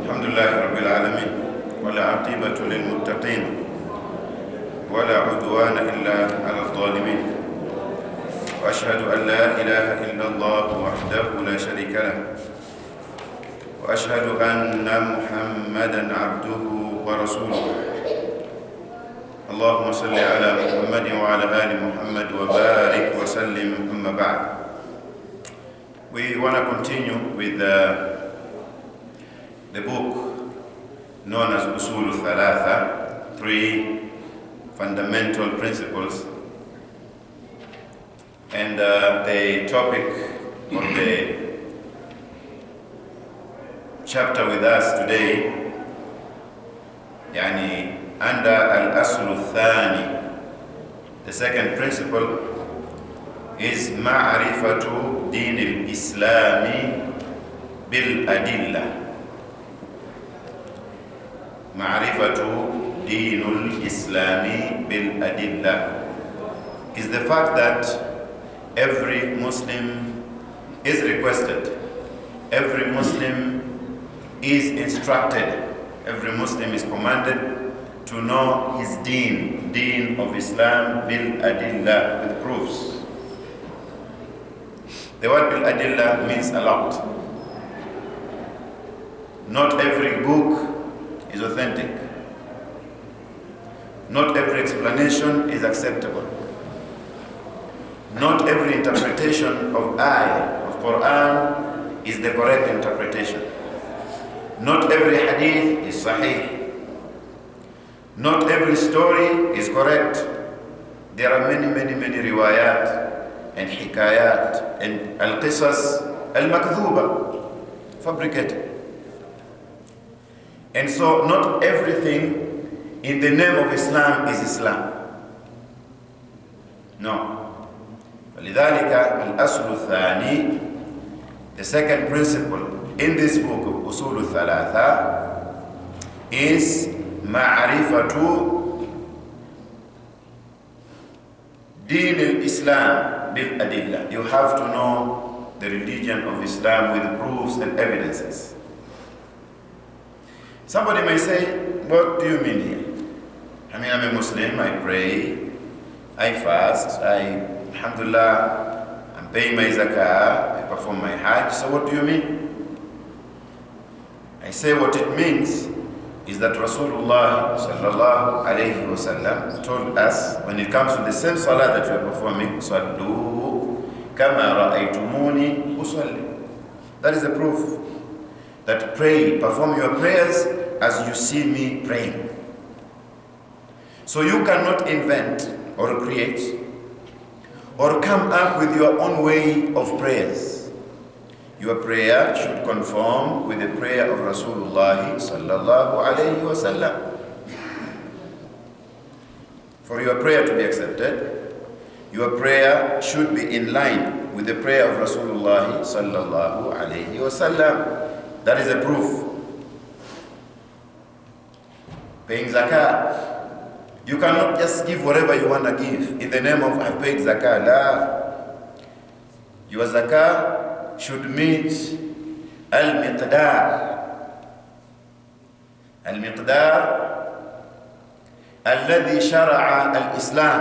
الحمد لله رب العالمين والعاقبة للمتقين ولا عدوان إلا على الظالمين وأشهد أن لا إله إلا الله وحده لا شريك له وأشهد أن محمدا عبده ورسوله اللهم صل على محمد وعلى آل محمد وبارك وسلم أما بعد. We want to continue with the book known as Usul Thalatha, 3 fundamental principles, and the topic of the chapter with us today, under Al-Aslu Thani, the second principle is Ma'rifatu Din al-Islami bil-Adilla. Ma'rifatu Din al-Islami bil-Adilla is the fact that every Muslim is requested, every Muslim is instructed, every Muslim is commanded to know his deen of Islam bil-Adilla, with proofs. The word bil-Adilla means a lot. Not every book is authentic. Not every explanation is acceptable. Not every interpretation of ayah of Quran is the correct interpretation. Not every hadith is sahih. Not every story is correct. There are many riwayat and hikayat and al-qisas al-makdhuba, fabricated. And so not everything in the name of Islam is Islam. No. فلذلك الأصل الثاني, the second principle in this book of Usul Thalatha, is Ma'rifatu Din al-Islam bil-Adilla. You have to know the religion of Islam with proofs and evidences. Somebody may say, what do you mean here? I'm a Muslim, I pray, I fast, alhamdulillah, I'm paying my zakah, I perform my hajj, so what do you mean? I say what it means is that Rasulullah sallallahu alayhi wa sallam told us, when it comes to the same salah that you are performing, sallu kama ra'aytumuni usalli. That is the proof that perform your prayers as you see me praying. So you cannot invent or create or come up with your own way of prayers. Your prayer should conform with the prayer of Rasulullah sallallahu alayhi wa sallam. For your prayer to be accepted, your prayer should be in line with the prayer of Rasulullah sallallahu alayhi wa sallam. That is a proof. Paying zakah, you cannot just give whatever you want to give in the name of I've paid zakah. La. Your zakah should meet al-miqdar alladhi shara'a al-Islam.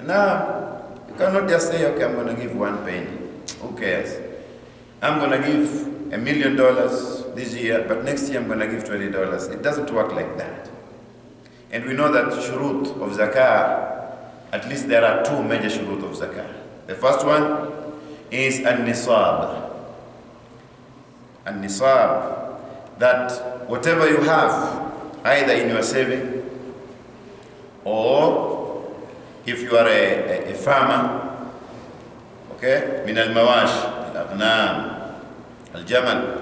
Now, you cannot just say, okay, I'm going to give 1 penny. Who cares? I'm going to give $1 million this year, but next year I'm going to give $20. It doesn't work like that. And we know that shurut of zakah, at least there are 2 major shurut of zakah. The first one is an-nisab. An-nisab, that whatever you have, either in your saving, or if you are a farmer, okay, min al-mawash, al-aghnam, al-jamal,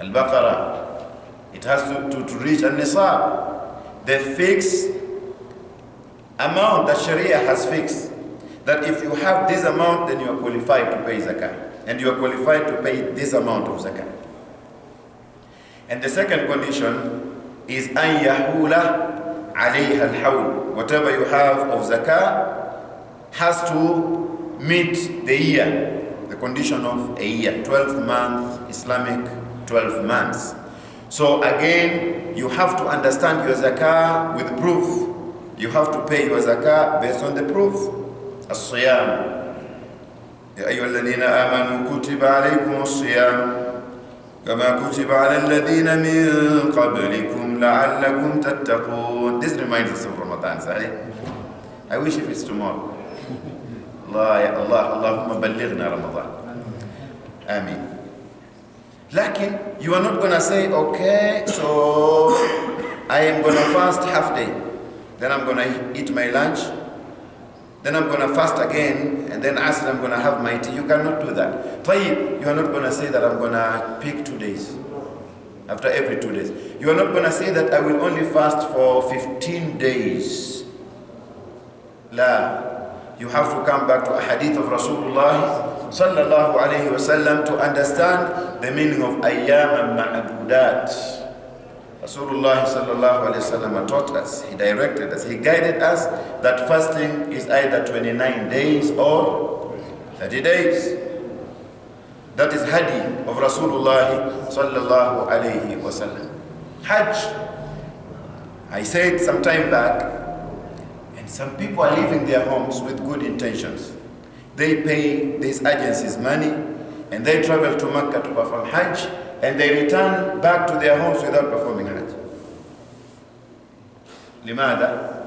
al-baqara, it has to reach an-nisab, the fixed amount that Sharia has fixed. That if you have this amount, then you are qualified to pay zakah. And you are qualified to pay this amount of zakah. And the second condition is أن يحول عليها الحول. Whatever you have of zakah has to meet the year, the condition of a year, 12th month, Islamic 12 months. So again, you have to understand your zakah with proof. You have to pay your zakah based on the proof. As-siyam. يا أيها الذين آمنوا كتب عليكم الصيام كما كتب على الذين من قبلكم لعلكم تتقون. This reminds us of Ramadan, Sahih. I wish if it's tomorrow. Allah, ya Allah, Allahumma ballighna Ramadan. Ameen. Lakin, you are not going to say, okay, so I am going to fast half day. Then I'm going to eat my lunch. Then I'm going to fast again. And then Asr, I'm going to have my tea. You cannot do that. Tayyib, you are not going to say that I'm going to pick 2 days. After every 2 days. You are not going to say that I will only fast for 15 days. La. You have to come back to a hadith of Rasulullah sallallahu alayhi wasallam to understand the meaning of ayyam ma'adudat. Rasulullah sallallahu alayhi wasallam taught us, he directed us, he guided us that fasting is either 29 days or 30 days. That is hadi of Rasulullah sallallahu alayhi wasallam. Hajj, I said some time back, and some people are leaving their homes with good intentions. They pay these agencies money and they travel to Makkah to perform Hajj, and they return back to their homes without performing Hajj. Limada?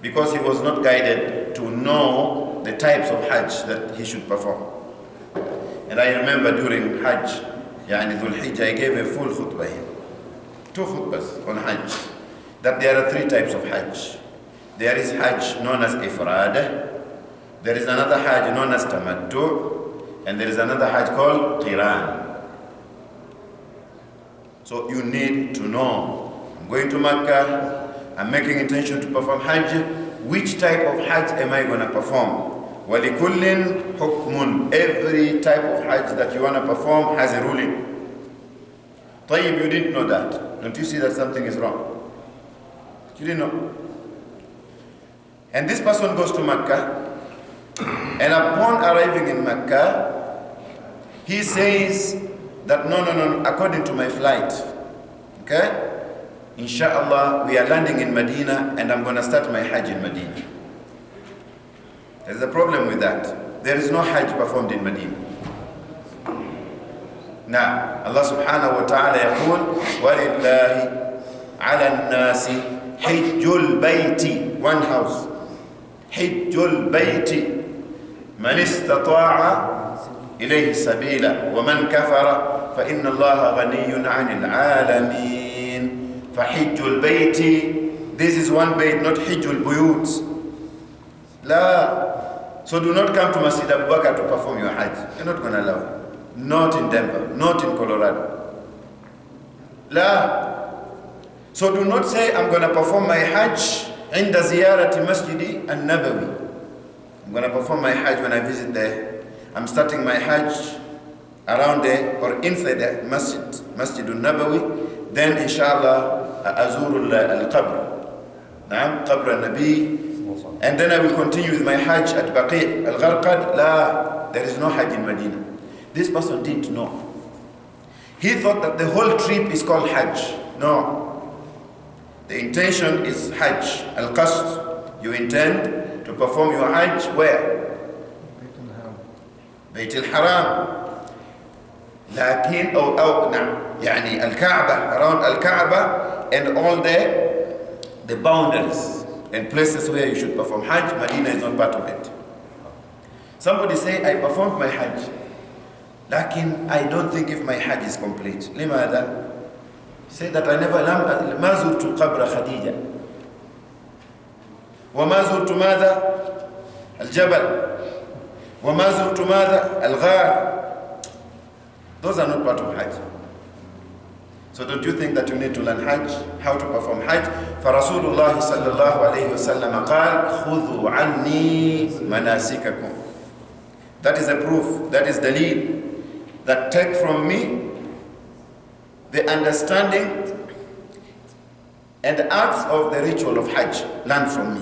Because he was not guided to know the types of Hajj that he should perform. And I remember during Hajj, Yani Dhul Hijjah, I gave a full khutbah here. 2 khutbahs on Hajj. That there are 3 types of Hajj. There is Hajj known as Ifrad. There is another Hajj known as Tamattu. And there is another Hajj called Qiran. So you need to know, I'm going to Makkah, I'm making intention to perform Hajj. Which type of Hajj am I going to perform? وَلِكُلٍّ حُكْمٌ. Every type of Hajj that you want to perform has a ruling. Tayyib, you didn't know that. Don't you see that something is wrong? You didn't know. And this person goes to Makkah, and upon arriving in Makkah, he says that no, according to my flight, okay? Inshallah, we are landing in Medina and I'm going to start my Hajj in Medina. There's a problem with that. There is no Hajj performed in Medina. Now, Allah subhanahu wa ta'ala يقول وَلِلَّهِ عَلَى النَّاسِ حِجُّ الْبَيْتِ. One house. حِجُّ الْبَيْتِ مَنِ اسْتَطَاعَ إِلَيْهِ سَبِيلًا وَمَنْ كَفَرَ فَإِنَّ اللَّهَ غَنِيٌّ عَنِ الْعَالَمِينَ. فَحِجُّ الْبَيْتِ. This is one bayt, not حِجُّ الْبُيُوتِ. La. So do not come to Masjid Abu Bakr to perform your Hajj. You're not going to allow it. Not in Denver, not in Colorado. La. So do not say, I'm going to perform my Hajj in the ziyarati masjidi an-nabawi. I'm going to perform my Hajj when I visit there. I'm starting my Hajj around there or inside the Masjid al-Nabawi. Then inshallah, azur al-qabr. Naam, qabr al-Nabi. And then I will continue with my Hajj at Baqi' al-Gharqad. La, there is no Hajj in Medina. This person didn't know. He thought that the whole trip is called Hajj. No. The intention is Hajj, al-Qasd. You intend to perform your Hajj where? Bayt al-Haram. Lakin, يعني al-Kaaba, around al-Kaaba and all the boundaries and places where you should perform Hajj. Medina is not part of it. Somebody say, I performed my Hajj. Lakin, I don't think if my Hajj is complete. لماذا? Say that I never ما زرت قبر خديجة وما زرت ماذا الجبل وما زرت ماذا الغار. Those are not part of Hajj. So don't you think that you need to learn Hajj, how to perform Hajj? فرسول الله صلى الله عليه وسلم قال خذوا عني مناسككم. That is a proof, that is dalil, that take from me the understanding and the acts of the ritual of Hajj. Learn from me.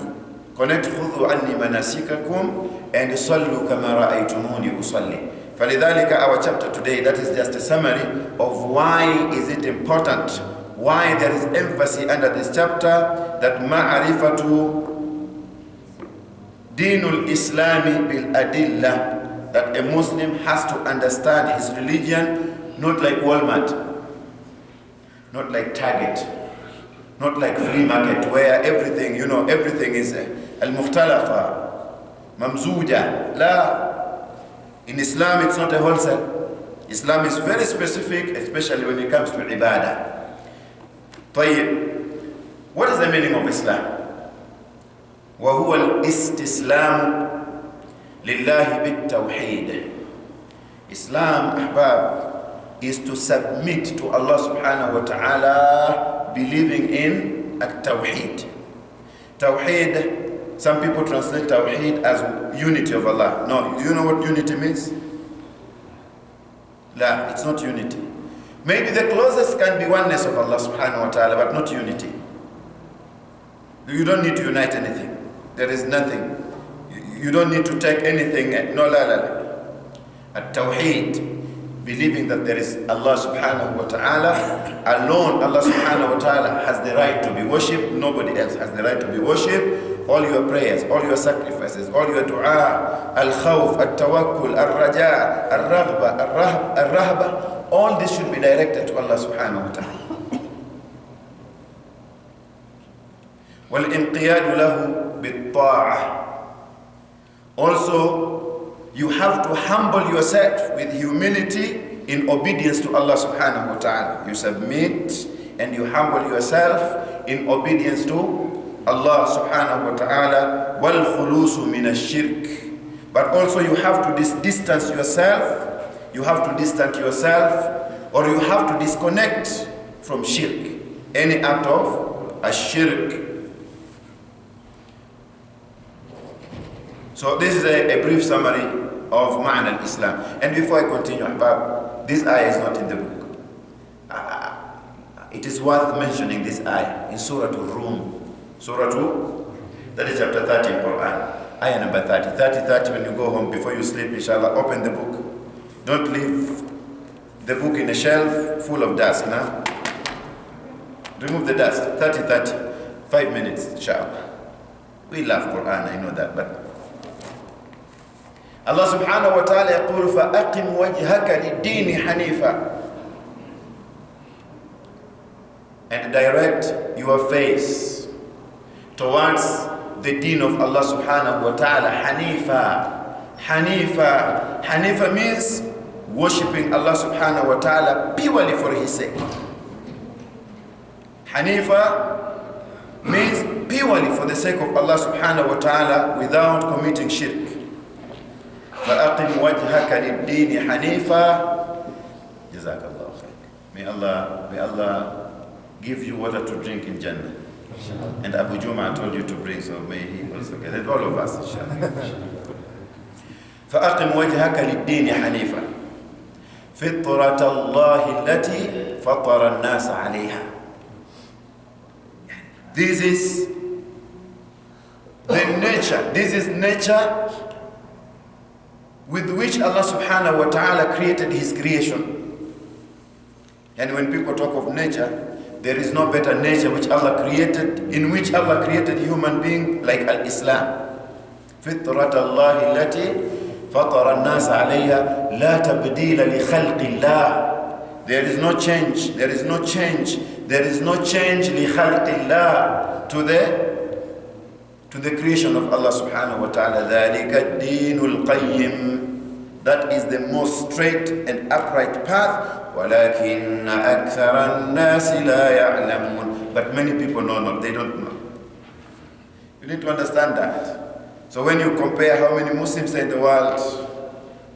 Connect خذوا عني مناسككم and صلوا كما رأيتموني أصلي. فَلِذَلِكَ our chapter today, that is just a summary of why is it important, why there is emphasis under this chapter that مَعْرِفَةُ دِينُ الْإِسْلَامِ بِالْأَدِلَّةِ, that a Muslim has to understand his religion not like Walmart, not like Target, not like flea market where everything, everything is al-mukhtalafa, mamzuja. La. In Islam, it's not a wholesale. Islam is very specific, especially when it comes to ibadah. طيب, what is the meaning of Islam? وهو الاستسلام لله بالتوحيد. Islam, ahbab, is to submit to Allah subhanahu wa ta'ala, believing in at-tawheed. Tawheed, some people translate tawheed as unity of Allah. No, do you know what unity means? La, it's not unity. Maybe the closest can be oneness of Allah subhanahu wa ta'ala, but not unity. You don't need to unite anything. There is nothing. You don't need to take anything. No, la, la, la. At-tawheed, believing that there is Allah subhanahu wa ta'ala alone. Allah subhanahu wa ta'ala has the right to be worshipped. Nobody else has the right to be worshipped. All your prayers, all your sacrifices, all your dua, al-khawf, al-tawakkul, al-raja, al-raghba, al-rahba, all this should be directed to Allah subhanahu wa ta'ala. وَالْإِنْقِيَادُ لَهُ بِالطَّاعَةِ. Also, you have to humble yourself with humility in obedience to Allah subhanahu wa ta'ala. You submit and you humble yourself in obedience to Allah subhanahu wa ta'ala. وَالْخُلُوصُ مِنَ الشِّرْكِ. But also you have to distance yourself, you have to distance yourself, or you have to disconnect from shirk, any act of shirk. So this is a brief summary of Ma'na al-Islam. And before I continue, ahbab, this ayah is not in the book. It is worth mentioning this ayah in Surah Al-Rum. Surah 2, that is chapter 30 in Quran. Ayah number 30. 30, when you go home, before you sleep, inshallah, open the book. Don't leave the book in a shelf full of dust, nah? Remove the dust. 30, 5 minutes, inshallah. We love Quran, I know that, but Allah subhanahu wa ta'ala يقول فَأَقِمْ وَجْهَكَ لِلدِّينِ حَنِيفًا, and direct your face towards the deen of Allah subhanahu wa ta'ala. Hanifa means worshipping Allah subhanahu wa ta'ala purely for his sake. Hanifa means purely for the sake of Allah subhanahu wa ta'ala without committing shirk. فَأَقِمْ وَجْهَكَ لِلدِّينِ حَنِيفًا. جزاك الله خير. May Allah give you water to drink in Jannah. And Abu Juma told you to bring, so may he also get it. All of us, inshallah. فَأَقِمْ وَجْهَكَ لِلدِّينِ حَنِيفًا فِطْرَةَ اللَّهِ الَّتِي فَطَرَ النَّاسَ عَلَيْهَا. This is the nature. This is nature with which Allah subhanahu wa ta'ala created his creation. And when people talk of nature, there is no better nature which Allah created, in which Allah created human being like al-Islam. فِطْرَةَ اللَّهِ الَّتِي فَطَرَ النَّاسَ عَلَيْهَا لَا تَبْدِيلَ لِخَلْقِ اللَّهِ. There is no change, there is no change, there is no change لِخَلْقِ اللَّهِ, to the creation of Allah subhanahu wa ta'ala. ذَلِكَ الدِّينُ الْقَيِّمُ. That is the most straight and upright path. وَلَكِنَّ أَكْثَرَ النَّاسِ لَا يَعْلَمُونَ. But many people know, they don't know. You need to understand that. So when you compare how many Muslims are in the world,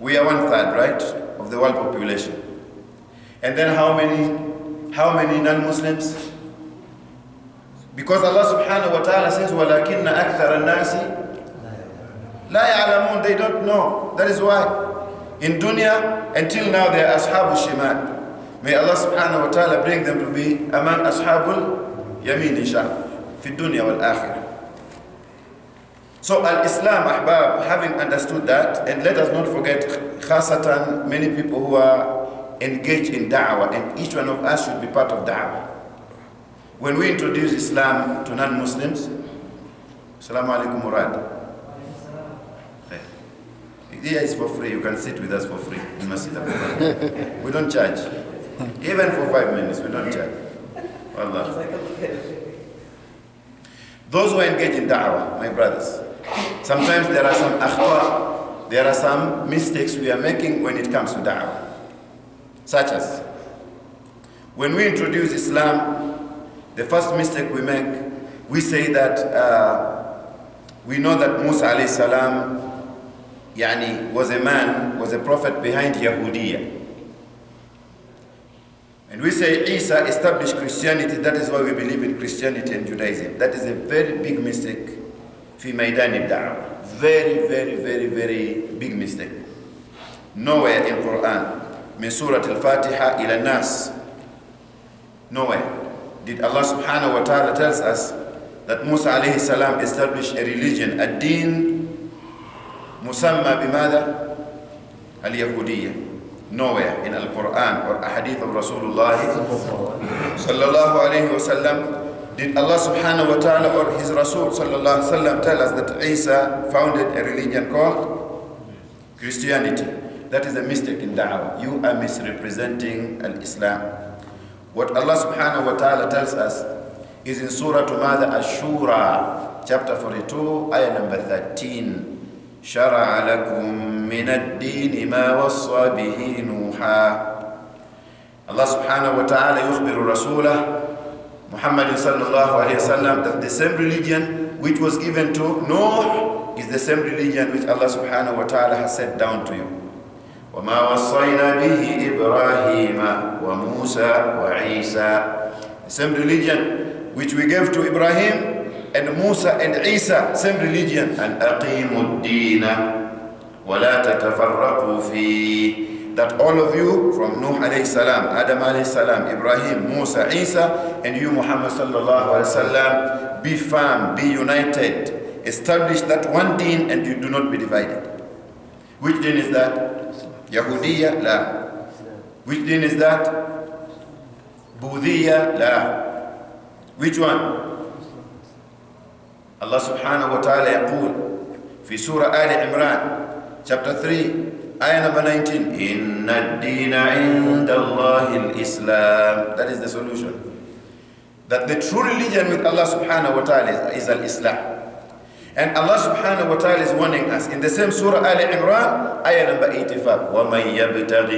we are 1/3, right, of the world population. And then how many non-Muslims? Because Allah subhanahu wa ta'ala says, وَلَكِنَّ أَكْثَرَ النَّاسِ لَا يَعْلَمُونَ. They don't know. That is why in dunya, until now, they are ashabul shimal. May Allah subhanahu wa ta'ala bring them to be among ashabul yamin, inshallah, fi dunya wal akhirah. So Al-Islam, Ahbab, having understood that, and let us not forget, khasatan, many people who are engaged in da'wah, and each one of us should be part of da'wah. When we introduce Islam to non-Muslims, Assalamu alaikum Murad. Here is for free, you can sit with us for free in Masjid Abu Bakr. We don't charge. Even for 5 minutes, we don't charge. Wallah. Those who are engaged in da'wah, my brothers, sometimes there are some akhta, there are some mistakes we are making when it comes to da'wah. Such as, when we introduce Islam, the first mistake we make, we say that we know that Musa alayhi salam was a man, was a prophet behind Yahudiya. And we say Isa established Christianity, that is why we believe in Christianity and Judaism. That is a very big mistake. Fi maidan al-da'wah. Very, very, very, very big mistake. Nowhere in Quran, min Surah Al-Fatiha ila Nas, nowhere did Allah subhanahu wa ta'ala tells us that Musa alayhi salam established a religion, a deen, musamma bimada al-Yahudiyya. Nowhere in Al-Quran or a hadith of Rasulullah sallallahu alayhi wa sallam did Allah subhanahu wa ta'ala or his Rasul sallallahu alayhi wa sallam tell us that Isa founded a religion called Christianity. That is a mistake in da'wah. You are misrepresenting al-Islam. What Allah subhanahu wa ta'ala tells us is in Surah Mada Ash-Shura, chapter 42, ayah number 13. شرع لكم من الدين ما وصى به نوحا. Allah subhanahu wa ta'ala يخبر رسوله Muhammad sallallahu alayhi wa sallam that the same religion which was given to Nuh is the same religion which Allah subhanahu wa ta'ala has set down to you. وما وصينا به إبراهيم وموسى وعيسى. The same religion which we gave to Ibrahim and Musa and Isa, same religion. And أقيموا الدين ولا تتفرقوا فيه. That all of you from Nuh alayhi salam, Adam alayhi salam, Ibrahim, Musa, Isa, and you Muhammad sallallahu alayhi wasallam, be firm, be united, establish that one deen and you do not be divided. Which deen is that? Yahudiya? La. Which deen is that? Buddhiya? La. Which one? Allah subhanahu wa ta'ala yaqul fi Surah Ali Imran chapter 3 ayah number 19, inna ad-deena inda Allahi al-Islam. That is the solution. That the true religion with Allah subhanahu wa ta'ala is al-Islam. And Allah subhanahu wa ta'ala is warning us in the same Surah Ali Imran ayah number 85, وَمَنْ يَبْتَغِ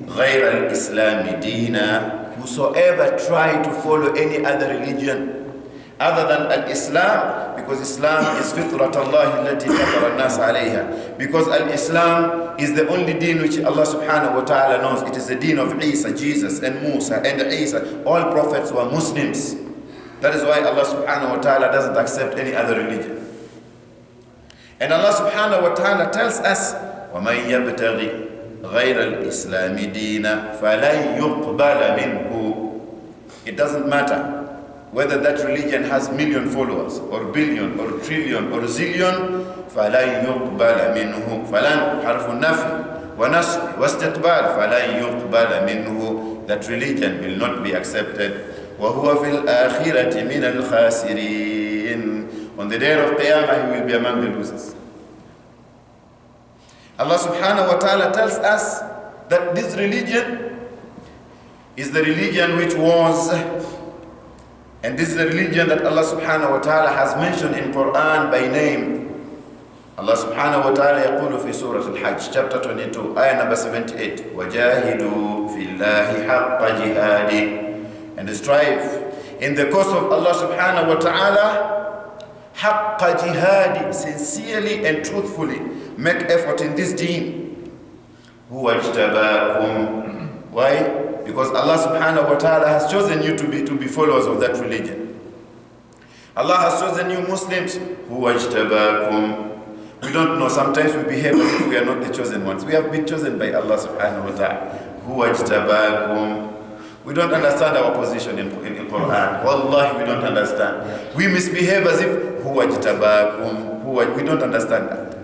غَيْرَ الْإِسْلَامِ دِينًا. Whosoever try to follow any other religion other than al-Islam, because Islam is fitrat Allah allati fatara an-nas alayha. Because al-Islam is the only deen which Allah subhanahu wa ta'ala knows. It is the deen of Isa, Jesus, and Musa, and Isa. All prophets were Muslims. That is why Allah subhanahu wa ta'ala doesn't accept any other religion. And Allah subhanahu wa ta'ala tells us, وَمَنْ يَبْتَغِ غَيْرَ الْإِسْلَامِ دِينًا فَلَنْ يُقْبَلَ مِنْهُ. It doesn't matter whether that religion has million followers, or billion, or trillion, or zillion. فَلَنْ يُقْبَلَ مِنْهُ. فَلَنْ حرف النفي ونصب واستقبال. فَلَنْ يُقْبَلَ مِنْهُ. That religion will not be accepted. وَهُوَ فِي الْآخِرَةِ مِنَ الْخَاسِرِينَ. On the day of Qiyamah, he will be among the losers. Allah subhanahu wa ta'ala tells us that this religion is the religion which was, and this is the religion that Allah subhanahu wa ta'ala has mentioned in Quran by name. Allah subhanahu wa ta'ala يقول في سورة الحج chapter 22 ayah number 78, وَجَاهِدُوا فِي اللَّهِ حَقَّ جِهَادِهِ. And strive in the cause of Allah subhanahu wa ta'ala, حَقَّ جِهَادِهِ, sincerely and truthfully make effort in this deen. هُوَ اجْتَبَاكُمْ. Why? Because Allah subhanahu wa ta'ala has chosen you to be followers of that religion. Allah has chosen you Muslims. Who ajtabakum. We don't know, sometimes we behave as if we are not the chosen ones. We have been chosen by Allah subhanahu wa ta'ala. Who ajtabakum. We don't understand our position in Quran. Wallahi, we don't understand. We misbehave as if huwa jitabakum, we don't understand that.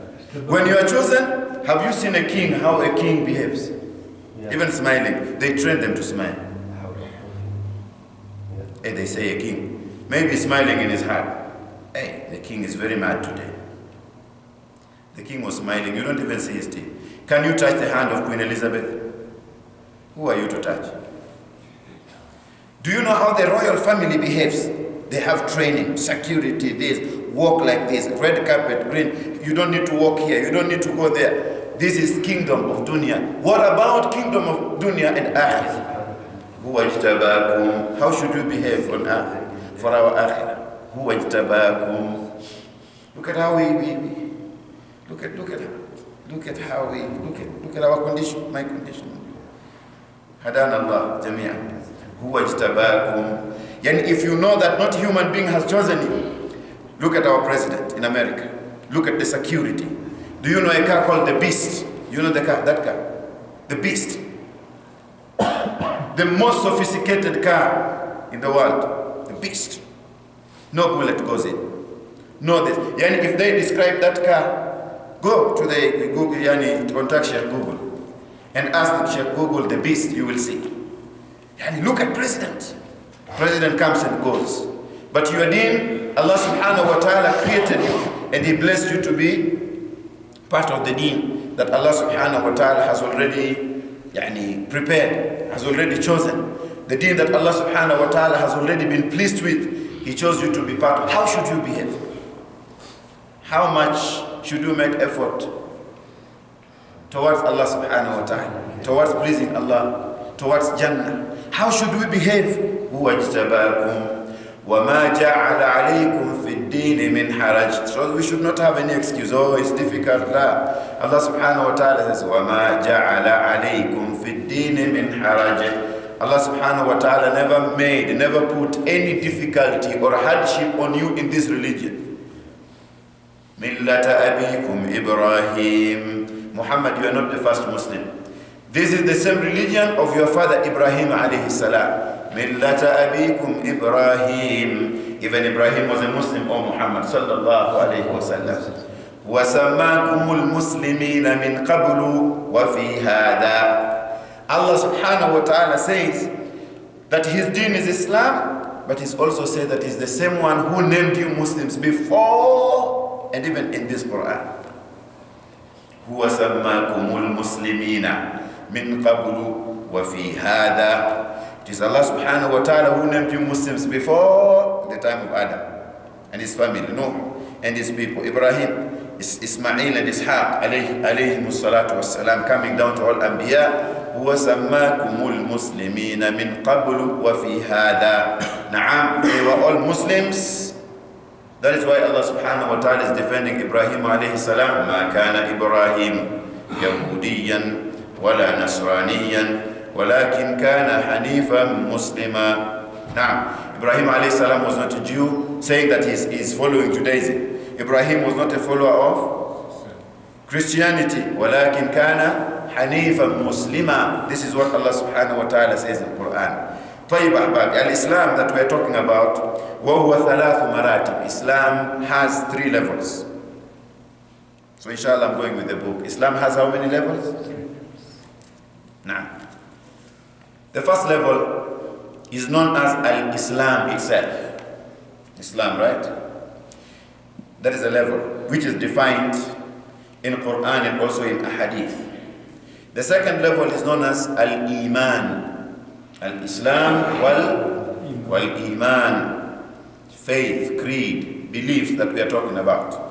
When you are chosen, have you seen a king, how a king behaves? Even smiling, they train them to smile. Hey, they say a king, maybe smiling in his heart. Hey, the king is very mad today. The king was smiling, you don't even see his teeth. Can you touch the hand of Queen Elizabeth? Who are you to touch? Do you know how the royal family behaves? They have training, security, this, walk like this, red carpet, green. You don't need to walk here, you don't need to go there. This is kingdom of dunya. What about kingdom of dunya and akhirah? Huwa ijtabakum. How should we behave on earth for our akhirah? Huwa ijtabakum. Look at how we look at how we look at our condition, my condition. Hadana Allah jami'an. Huwa ijtabakum. And if you know that not human being has chosen you, look at our president in America. Look at the security. Do you know a car called the Beast? You know the car, that car? The Beast. The most sophisticated car in the world. The Beast. No bullet goes in. No this. Yani if they describe that car, go to the Google, yani contact Sheikh Google and ask Sheikh Google the Beast, you will see. Yani look at president. President comes and goes. But your deen, Allah subhanahu wa ta'ala created you and He blessed you to be part of the deen that Allah subhanahu wa ta'ala has already prepared, has already chosen. The deen that Allah subhanahu wa ta'ala has already been pleased with, He chose you to be part of. How should you behave? How much should you make effort towards Allah subhanahu wa ta'ala, towards pleasing Allah, towards Jannah? How should we behave? هو اجتباكم وما جعل عليكم في الدين من حرج. So we should not have any excuse. Oh, it's difficult. La. Allah subhanahu wa ta'ala says وما جعل عليكم في الدين من حرج. Allah subhanahu wa ta'ala never put any difficulty or hardship on you in this religion. ملة أبيكم إبراهيم. Muhammad, you are not the first Muslim. This is the same religion of your father Ibrahim alayhi salam. Millata abikum Ibrahim. Even Ibrahim was a Muslim, or Muhammad sallallahu alayhi wa sallam. وَسَمَّاكُمُ الْمُسْلِمِينَ مِنْ قَبْلُ وَفِي هَذَا. Allah subhanahu wa ta'ala says that His deen is Islam, but He's also said that He's the same one who named you Muslims before and even in this Quran. هُوَ سَمَّاكُمُ الْمُسْلِمِينَ مِنْ قَبْلُ وَفِي هَذَا. It is Allah subhanahu wa ta'ala who named you Muslims before the time of Adam and his family, Noah and his people, Ibrahim, Ismail and Ishaq alayhimu salatu wassalam, coming down to all Anbiya. هُوَ سَمَّاكُمُ الْمُسْلِمِينَ مِنْ قَبْلُ وَفِي هَذَا. Na'am, they were all Muslims. That is why Allah subhanahu wa ta'ala is defending Ibrahim alayhi salam. مَا كَانَ إِبْرَاهِيمُ يَهُودِيًّا وَلَا نَصْرَانِيًّا وَلَكِنْ كَانَ حَنِيفًا مُسْلِمًا. Now, Ibrahim alayhi salam was not a Jew saying that he is following Judaism. Ibrahim was not a follower of Christianity. وَلَكِنْ كَانَ حَنِيفًا مُسْلِمًا. This is what Allah subhanahu wa ta'ala says in the Quran. طيب أحباب, Al-Islam that we are talking about, وَهُوَ ثَلَاثُ مَرَاتِبِ. Islam has 3 levels. So inshallah I'm going with the book. Islam has how many levels? Now, the first level is known as Al-Islam itself. Islam, right? That is a level which is defined in Quran and also in Ahadith. The second level is known as Al-Iman. Al-Islam wal-Iman. Faith, creed, beliefs that we are talking about.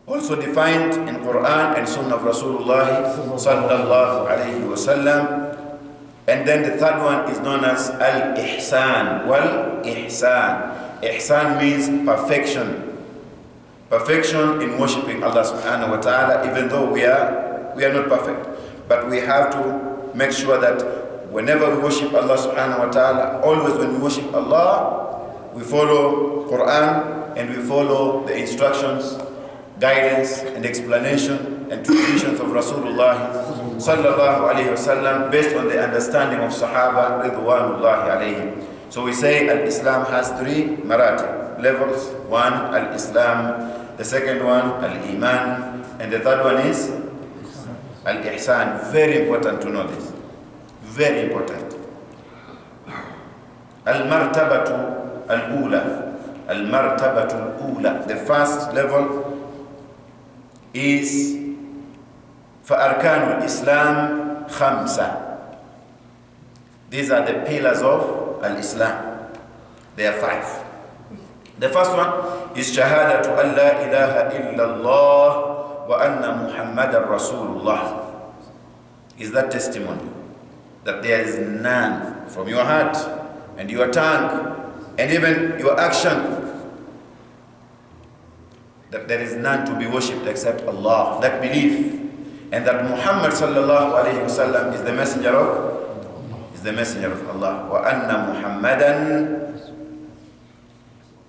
Also defined in Quran and Sunnah of Rasulullah sallallahu alayhi wa sallam. And then the third one is known as Al-Ihsan wal-Ihsan. Ihsan means perfection. Perfection in worshipping Allah subhanahu wa ta'ala, even though we are not perfect. But we have to make sure that whenever we worship Allah subhanahu wa ta'ala, always when we worship Allah, we follow Quran and we follow the instructions, guidance and explanation and traditions of Rasulullah sallallahu alayhi wasallam based on the understanding of Sahaba ridwanullahi alayhim. So we say Al-Islam has three maratib, levels. One, Al-Islam. The second one, Al-Iman. And the third one is Al-Ihsan. Very important to know this. Very important. Al-Martabatu Al-Ula. Al-Martabatu Al-Ula. The first level is فَأَرْكَانُ الْإِسْلَامِ خَمْسَةً. These are the pillars of Al-Islam. There are 5. The first one is Shahadatu an la ilaha illallah wa anna Muhammadan Rasulullah. Is that testimony that there is none from your heart and your tongue and even your action, that there is none to be worshipped except Allah. That belief, and that Muhammad sallallahu alayhi wasallam is the messenger of Allah. Wa anna Muhammadan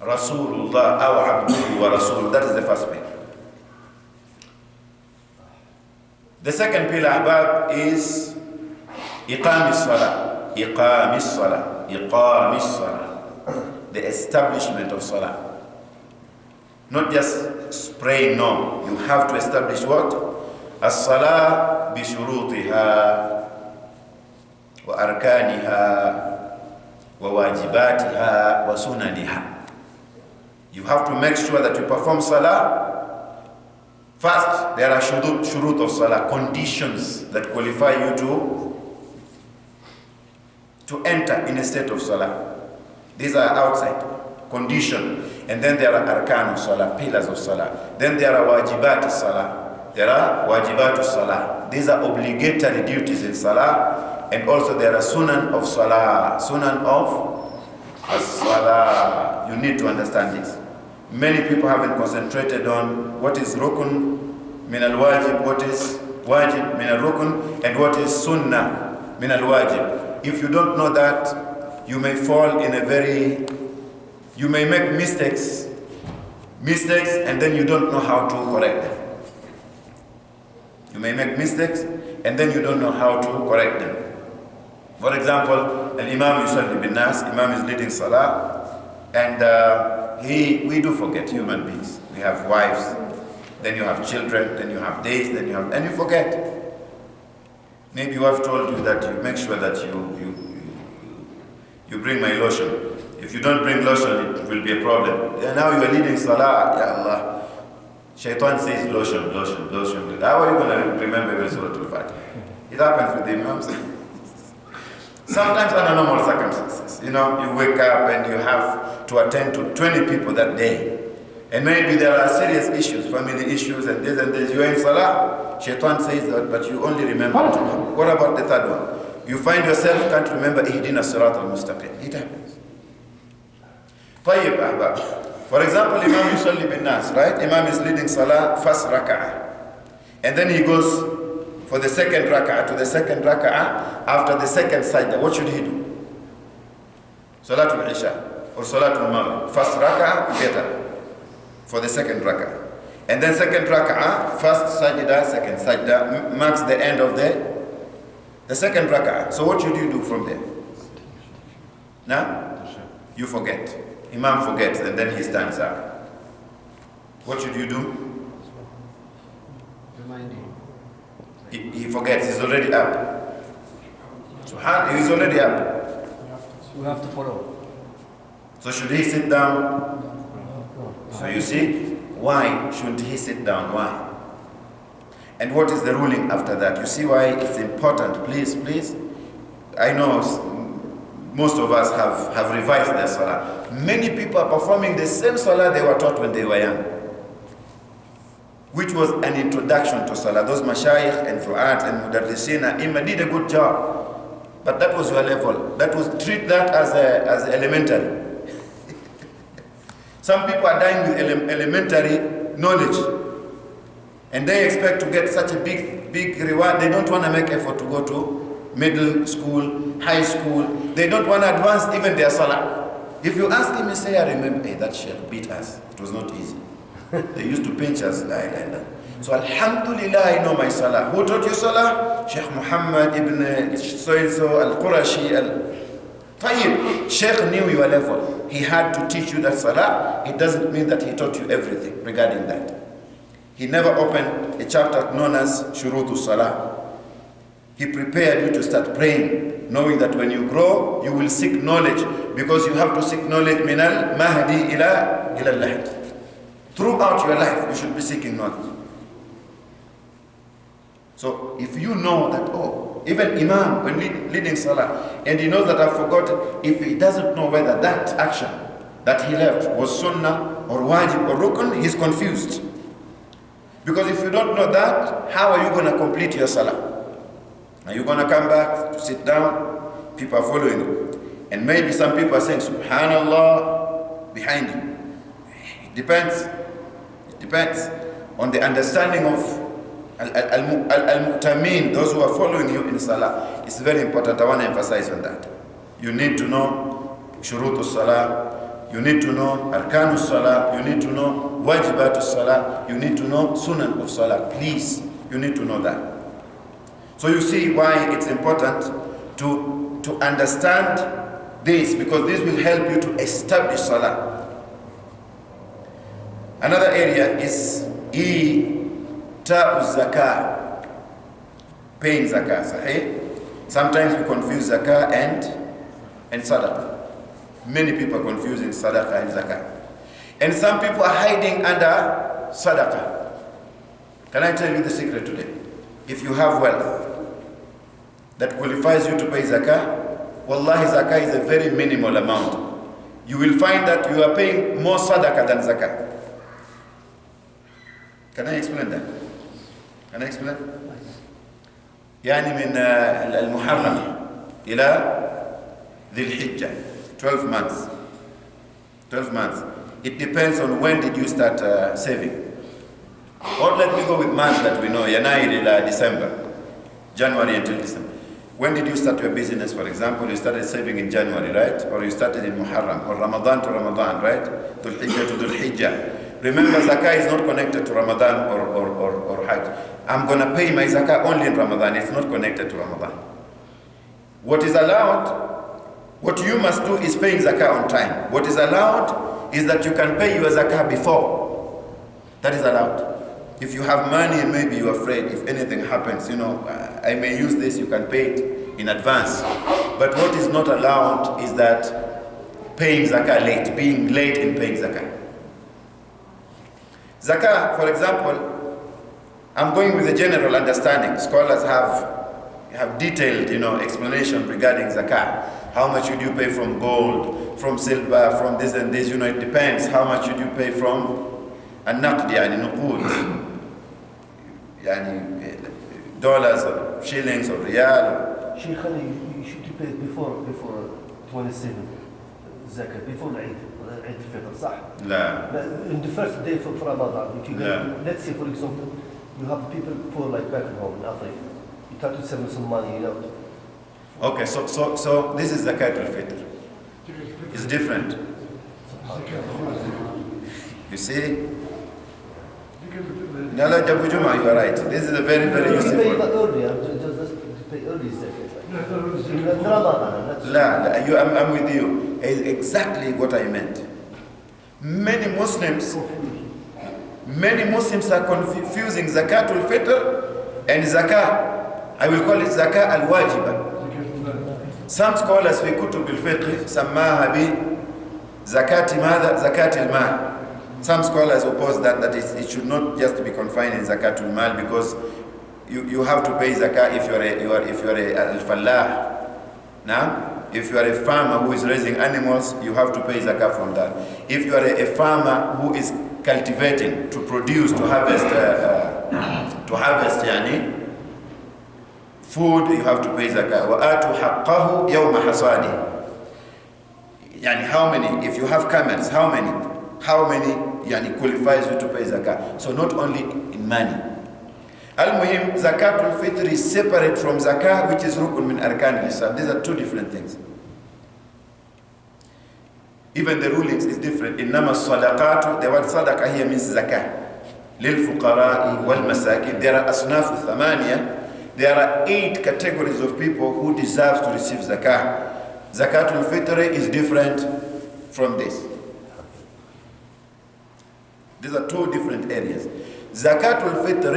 Rasulullah aw abduhu wa rasul. That is the first pillar. The second pillar, ahbab, is iqamis salah. Iqamis salah. Iqamis salah. The establishment of salah. Not just praying, no. You have to establish what? As-salah bi shurutiha wa arkaniha wa wajibatiha wa sunaniha. You have to make sure that you perform salah. First, there are shurut of salah, conditions that qualify you to enter in a state of salah. These are outside, condition. And then there are arkan of salah, pillars of salah. Then there are wajibat of salah. There are wajibat of salah. These are obligatory duties in salah. And also there are sunan of salah. Sunan of as-salah. You need to understand this. Many people haven't concentrated on what is rukun min al-wajib, what is wajib min al-rukun, and what is sunnah min al-wajib. If you don't know that, you may fall in you may make mistakes, and then you don't know how to correct them. You may make mistakes, and then you don't know how to correct them. For example, an imam yusalli bin nas, imam is leading salah, and we do forget, human beings. We have wives, then you have children, then you have days, and you forget. Maybe you have told you that you make sure that you bring my lotion. If you don't bring lotion, it will be a problem. And now you are leading salah, ya Allah. Shaitan says lotion. How are you going to remember your Surah Al-Fatiha? It happens with the imams. Sometimes under normal circumstances, you wake up and you have to attend to 20 people that day. And maybe there are serious issues, family issues, and this. You're in salah. Shaitan says that, but you only remember two. What about the third one? You find yourself can't remember Ihdina Sirat al-Mustaqim. It happens. Tayyib ahbab. For example, Imam yusalli bin nas, right? Imam is leading salah, first raka'ah. And then he goes for the second raka'ah to the second raka'ah. After the second sajda, what should he do? Salatul Isha or Salatul Maghrib. First raka'ah, get up for the second raka'ah. And then second raka'ah, first sajda, second sajda, marks the end of the second raka'ah. So what should you do from there? Now, you forget. Imam forgets and then he stands up. What should you do? Remind him. He forgets, he's already up. Subhan, he's already up. We have to follow. So should he sit down? So you see, why shouldn't he sit down? Why? And what is the ruling after that? You see why it's important. Please. I know most of us have revised their salah. Many people are performing the same salah they were taught when they were young, which was an introduction to salah. Those mashayikh and fu'at and mudarrisina did a good job, but that was your level. Treat that as elementary. Some people are dying with elementary knowledge, and they expect to get such a big reward. They don't want to make effort to go to middle school, high school. They don't want to advance even their salah. If you ask him, he say, I remember, hey, that sheikh beat us. It was not easy. They used to pinch us like that. So alhamdulillah, I know my salah. Who taught you salah? Sheikh Muhammad ibn so al-Qurashi Tayyib. Sheikh knew your level. He had to teach you that salah. It doesn't mean that he taught you everything regarding that. He never opened a chapter known as Shurutu Salah. He prepared you to start praying, knowing that when you grow, you will seek knowledge, because you have to seek knowledge min al-mahdi ila al-lahd. Throughout your life, you should be seeking knowledge. So if you know that, oh, even Imam, when leading Salah, and he knows that I've forgotten, if he doesn't know whether that action that he left was Sunnah or Wajib or Rukun, he's confused. Because if you don't know that, how are you going to complete your Salah? Are you going to come back to sit down? People are following you. And maybe some people are saying, Subhanallah, behind you. It depends. It depends on the understanding of al-muqtamin, those who are following you in Salah. It's very important. I want to emphasize on that. You need to know Shurutu Salah. You need to know Arkanu Salah. You need to know Wajibatu Salah. You need to know Sunan of Salah. Please, you need to know that. So you see why it's important to understand this, because this will help you to establish Salah. Another area is Ta'u Zakah, paying Zakah. Sahih? Sometimes we confuse Zakah and Sadaqah. Many people are confusing Sadaqah and Zakah. And some people are hiding under Sadaqah. Can I tell you the secret today? If you have wealth that qualifies you to pay Zakah, Wallahi, Zakah is a very minimal amount. You will find that you are paying more Sadaqah than Zakah. Can I explain that? Can I explain? يعني من المحرم إلى ذي الحجة 12 months. 12 months. It depends on when did you start saving. Or let me go with months that we know, Yanair ila December, January until December. When did you start your business, for example? You started saving in January, right? Or you started in Muharram, or Ramadan to Ramadan, right? Dhul Hijjah to Dhul Hijjah. Remember, Zakah is not connected to Ramadan or Hajj. I'm going to pay my Zakah only in Ramadan. It's not connected to Ramadan. What is allowed, what you must do is paying Zakah on time. What is allowed is that you can pay your Zakah before. That is allowed. If you have money and maybe you're afraid, if anything happens, I may use this, you can pay it in advance. But what is not allowed is that paying Zakah late, being late in paying Zakah. Zakah, for example, I'm going with a general understanding. Scholars have detailed, explanation regarding Zakah. How much should you pay from gold, from silver, from this and this? It depends. How much should you pay from النقد يعني نقود يعني dollars or shillings or riyal. Sheikh, you should pay before 27 Zakah, before Eid al-Fitr, صح? لا. In the first day for Ramadan, let's say for example, you have people poor like back home in Africa. You try to send them some money, Okay, so this is Zakat al-Fitr. It's different. You see? Nala Jabu Juma, you are right. This is a very, very useful. You pay earlier, just pay early Zakat. Ramadan. I'm with you. It's exactly what I meant. Many Muslims are confusing Zakatul Fitr and Zakah. I will call it Zakah al-Wajiba. Some scholars في كتب الفقه سماها بزكاة ماذا؟ زكاة المال. Some scholars oppose that it should not just be confined in Zakatul Mal, because you have to pay Zakah if you are a al-fallah. Now, if you are a farmer who is raising animals, you have to pay Zakah from that. If you are a farmer who is cultivating, to produce, to harvest yani, food, you have to pay Zakah. وَآتُوا حَقَّهُ يَوْمَ حَصَادِهِ. Yani how many, if you have camels, how many yani qualifies you to pay Zakah? So not only in money. Al-Muhim, Zakatul Fitr is separate from Zakah, which is Rukun min Arkan al-Islam. These are two different things. Even the rulings is different. Innama sadaqatu, the word sadaqah here means Zakah. للفقراء والمساكين. There are أصناف الثمانية. There are 8 categories of people who deserve to receive zakah. Zakatul Fitr is different from this. These are 2 different areas. Zakatul Fitr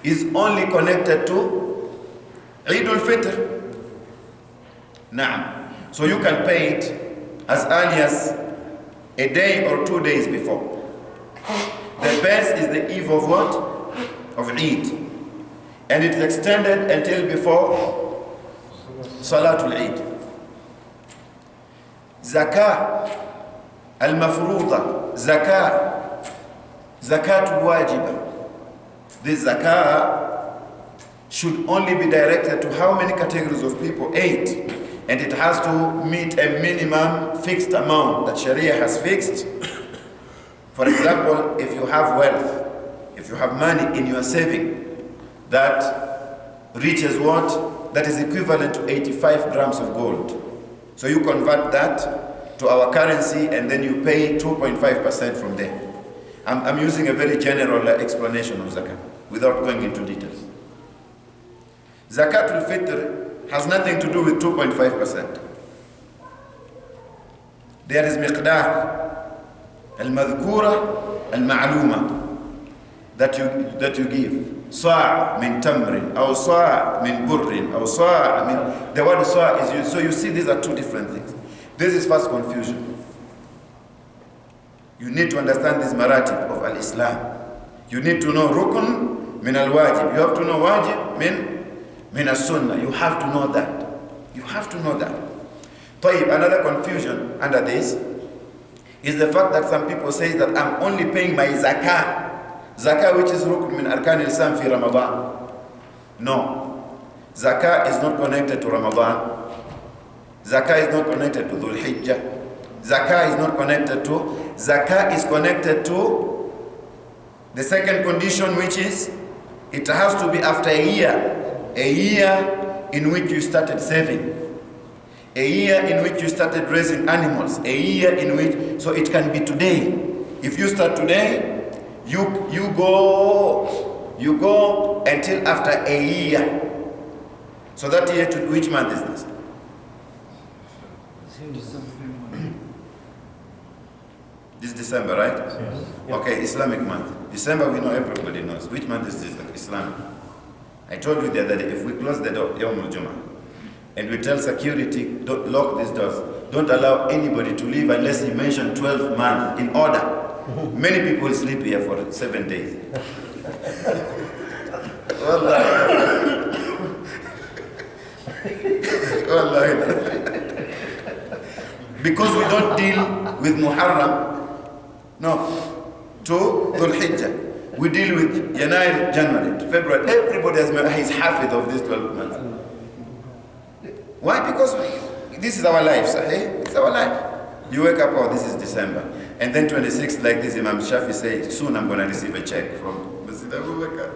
is only connected to Eid al-Fitr. Naam. So you can pay it as early as a day or 2 days before. The best is the eve of what? Of Eid. And it is extended until before Salatul Eid. Zakah al-mafruḍa, zakatul wajiba. This zakah should only be directed to how many categories of people? 8. And it has to meet a minimum fixed amount that Sharia has fixed. For example, if you have wealth, if you have money in your saving that reaches what? That is equivalent to 85 grams of gold. So you convert that to our currency and then you pay 2.5% from there. I'm using a very general explanation of zakah without going into details. Zakatul Fitr has nothing to do with 2.5%. There is miqdar al-madhkura al-ma'luma that you give. Sa' min tamrin, or sa' min burrin, or sa' min... The word sa' is used. So you see these are 2 different things. This is first confusion. You need to understand this maratib of al-Islam. You need to know rukun min al-wajib. You have to know wajib min al-sunnah. You have to know that. You have to know that. طيب, another confusion under this is the fact that some people say that I'm only paying my zakah. Zakah, which is rukn min arkan al-Islam fi Ramadan. No. Zakah is not connected to Ramadan. Zakah is not connected to Dhul Hijjah. Zakah is not connected to. Zakah is connected to the second condition, which is it has to be after a year in which you started saving, a year in which you started raising animals, a year in which, so it can be today. If you start today, you go until after a year. So that year, to which month is this? This is December, right? Yes. Okay, Islamic month. December, we know, everybody knows. Which month is this? Islamic. I told you the other day, if we close the door, Yawm al-Jum'ah, and we tell security, don't lock these doors, don't allow anybody to leave unless he mentioned 12 months in order. Many people will sleep here for 7 days. Because we don't deal with Muharram, no, to Dhul Hijjah. We deal with January, February. Everybody is hafid of these 12 months. Why? Because this is our life, sahih? It's our life. You wake up, oh, this is December. And then 26, like this Imam Shafi says, soon I'm going to receive a check from Masjid Abu Bakr.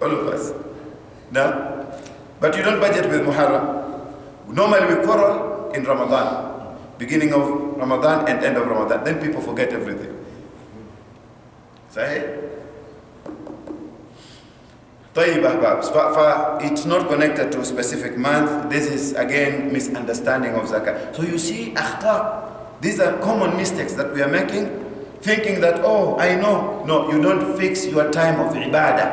All of us. No? But you don't budget with Muharram. Normally we quarrel in Ramadan. Beginning of Ramadan and end of Ramadan. Then people forget everything. Sahih? طيب أحباب. It's not connected to a specific month. This is again misunderstanding of zakah. So you see, akhta. These are common mistakes that we are making, thinking that, oh, I know. No, you don't fix your time of ibadah.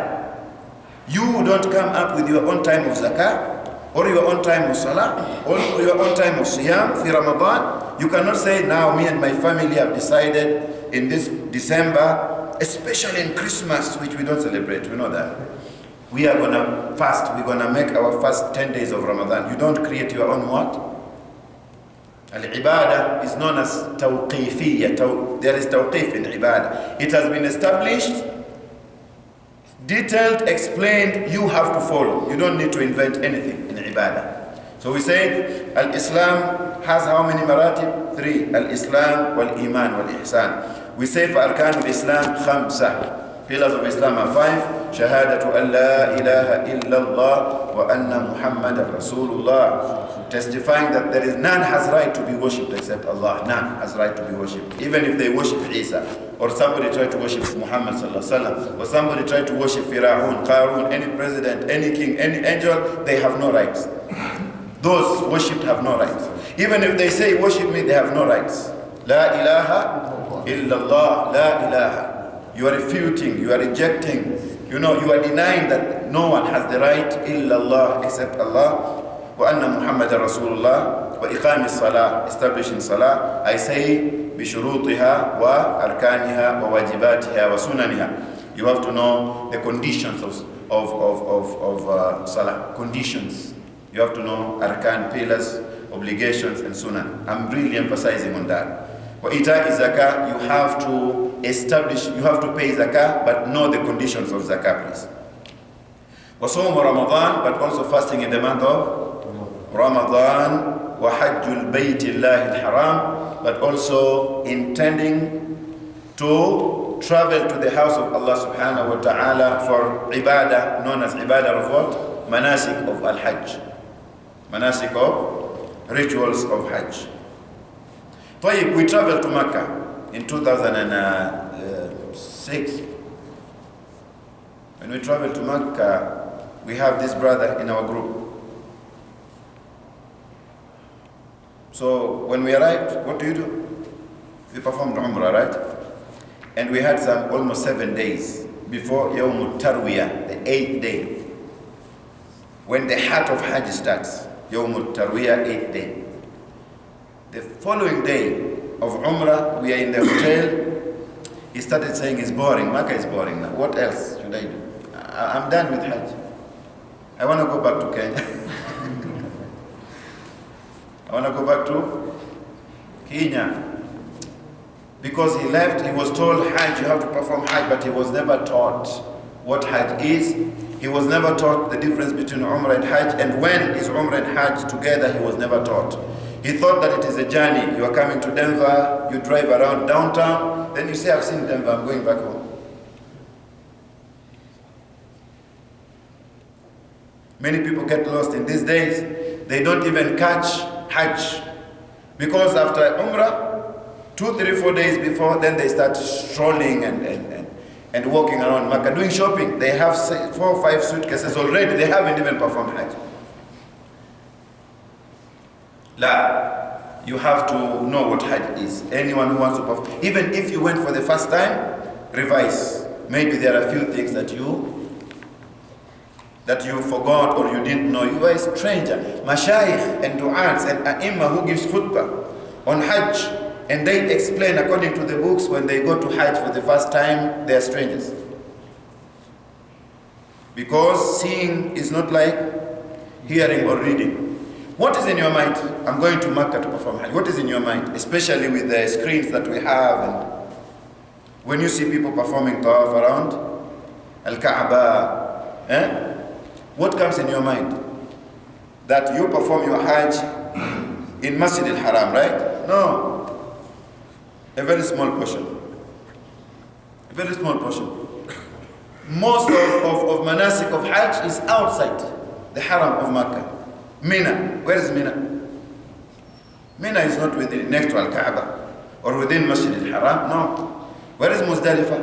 You don't come up with your own time of zakah, or your own time of salah, or your own time of siyam, fi Ramadan. You cannot say, now me and my family have decided in this December, especially in Christmas, which we don't celebrate, we know that. We are going to fast, we're going to make our first 10 days of Ramadan. You don't create your own what? Al-ibadah is known as tawqifiyya. There is tawqif in ibadah. It has been established, detailed, explained, you have to follow. You don't need to invent anything in ibadah. So we say, Al-Islam has how many maratib? 3. Al-Islam, wal-Iman, wal-Ihsan. We say for Arkan al-Islam, 5. Pillars of Islam are 5. Shahadatu an la ilaha illallah wa anna Muhammadan Rasulullah. Testifying that there is none has right to be worshipped except Allah. None has right to be worshipped. Even if they worship Isa, or somebody tried to worship Muhammad sallallahu alaihi wasallam, or somebody tried to worship Fir'aun, Qarun, any president, any king, any angel, they have no rights. Those worshipped have no rights. Even if they say worship me, they have no rights. La ilaha illallah, la ilaha. You are refuting, you are rejecting, you are denying that no one has the right illallah except Allah. Wa anna Muhammadan Rasulullah. Wa iqami salah, establishing salah. I say bishurutiha wa arkaniha wa wajibatiha wa sunaniha. You have to know the conditions of salah. Conditions. You have to know arkan, pillars, obligations, and sunnah. I'm really emphasizing on that. Wa ita'i zakah, you have to establish, you have to pay zakah, but know the conditions of zakah, please. Wa sawm Ramadan, but also fasting in the month of Ramadan. Wa hajjul baytillahi al-haram, but also intending to travel to the house of Allah subhanahu wa ta'ala for ibadah, known as ibadah of what? Manasik of al-hajj. Manasik of rituals of hajj. طيب, we traveled to Mecca in 2006. When we traveled to Mecca, we have this brother in our group. So when we arrived, what do? We performed Umrah, right? And we had almost 7 days before Yawm Tarwiyah, the 8th day. When the heart of Hajj starts, Yawm Tarwiyah, 8th day. The following day of Umrah, we are in the hotel. He started saying it's boring. Makkah is boring now. What else should I do? I'm done with Hajj. I want to go back to Kenya. I want to go back to Kenya. Because he left, he was told Hajj, you have to perform Hajj, but he was never taught what Hajj is. He was never taught the difference between Umrah and Hajj, and when is Umrah and Hajj together, he was never taught. He thought that it is a journey. You are coming to Denver, you drive around downtown, then you say, I've seen Denver, I'm going back home. Many people get lost in these days. They don't even catch Hajj. Because after Umrah, 2, 3, 4 days before, then they start strolling and walking around Makkah, doing shopping. They have 4 or 5 suitcases already. They haven't even performed Hajj. La, you have to know what Hajj is. Anyone who wants to perform, even if you went for the first time, revise. Maybe there are a few things that you forgot or you didn't know. You are a stranger. Mashayikh and du'ats and a'imma who gives khutbah on Hajj, and they explain according to the books, when they go to Hajj for the first time, they are strangers. Because seeing is not like hearing or reading. What is in your mind? I'm going to Makkah to perform Hajj. What is in your mind? Especially with the screens that we have, and when you see people performing tawaf around Al-Kaaba, what comes in your mind? That you perform your Hajj in Masjid al-Haram, right? No. A very small portion. A very small portion. Most of manasik of Hajj is outside the Haram of Makkah. Mina. Where is Mina? Mina is not within, next to Al-Kaaba or within Masjid al-Haram. No. Where is Muzdalifah?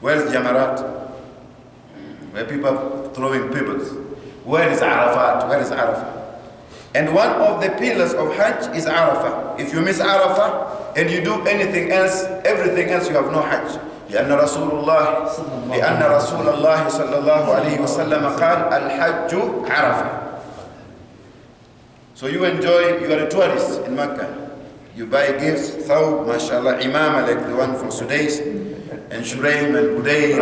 Where is Jamarat? Where people are throwing pebbles. Where is Arafat? Where is Arafah? And one of the pillars of Hajj is Arafah. If you miss Arafah and you do anything else, everything else, you have no Hajj. لأن رسول الله صلى الله عليه وسلم قال الحج عرفة. So you enjoy, you are a tourist in Mecca. You buy gifts, thawb, mashallah, imama like the one for Sudais, and Shuraim and Budayr.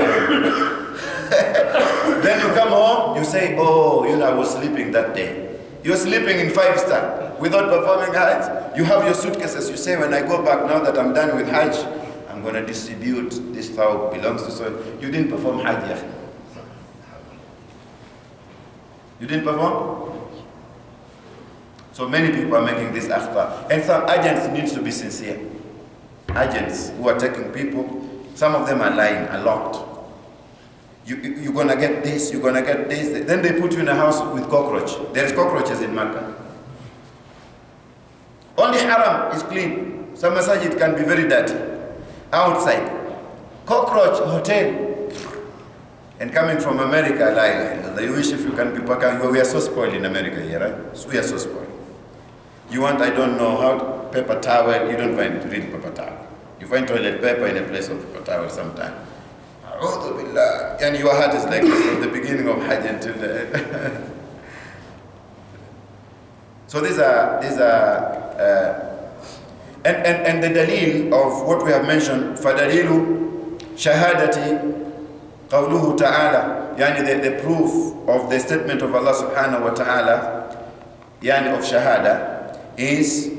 Then you come home, you say, oh, I was sleeping that day. You're sleeping in 5-star without performing Hajj. You have your suitcases, you say, when I go back now that I'm done with Hajj, I'm going to distribute this thawb, belongs to so. You didn't perform Hajj yet. You didn't perform? So many people are making this akhtar. And some agents need to be sincere. Agents who are taking people, Some of them are lying a lot. You're going to get this, you're going to get this. Then they put you in a house with cockroach. There's cockroaches in Makkah. Only haram is clean. Some masajid can be very dirty. Outside. Cockroach hotel. And coming from America, you wish if you can be Pakistan. We are so spoiled in America here, right? We are so spoiled. You want, I don't know how, paper towel, you don't find real paper towel. You find toilet paper in a place of paper towel sometime. And your heart is like this from the beginning of Hajj until the So these are and the dalil of what we have mentioned, فَدَلِيلُ شَهَادَةِ قَوْلُهُ تَعَالَى, yani the proof of the statement of Allah subhanahu wa ta'ala, yani of shahada, is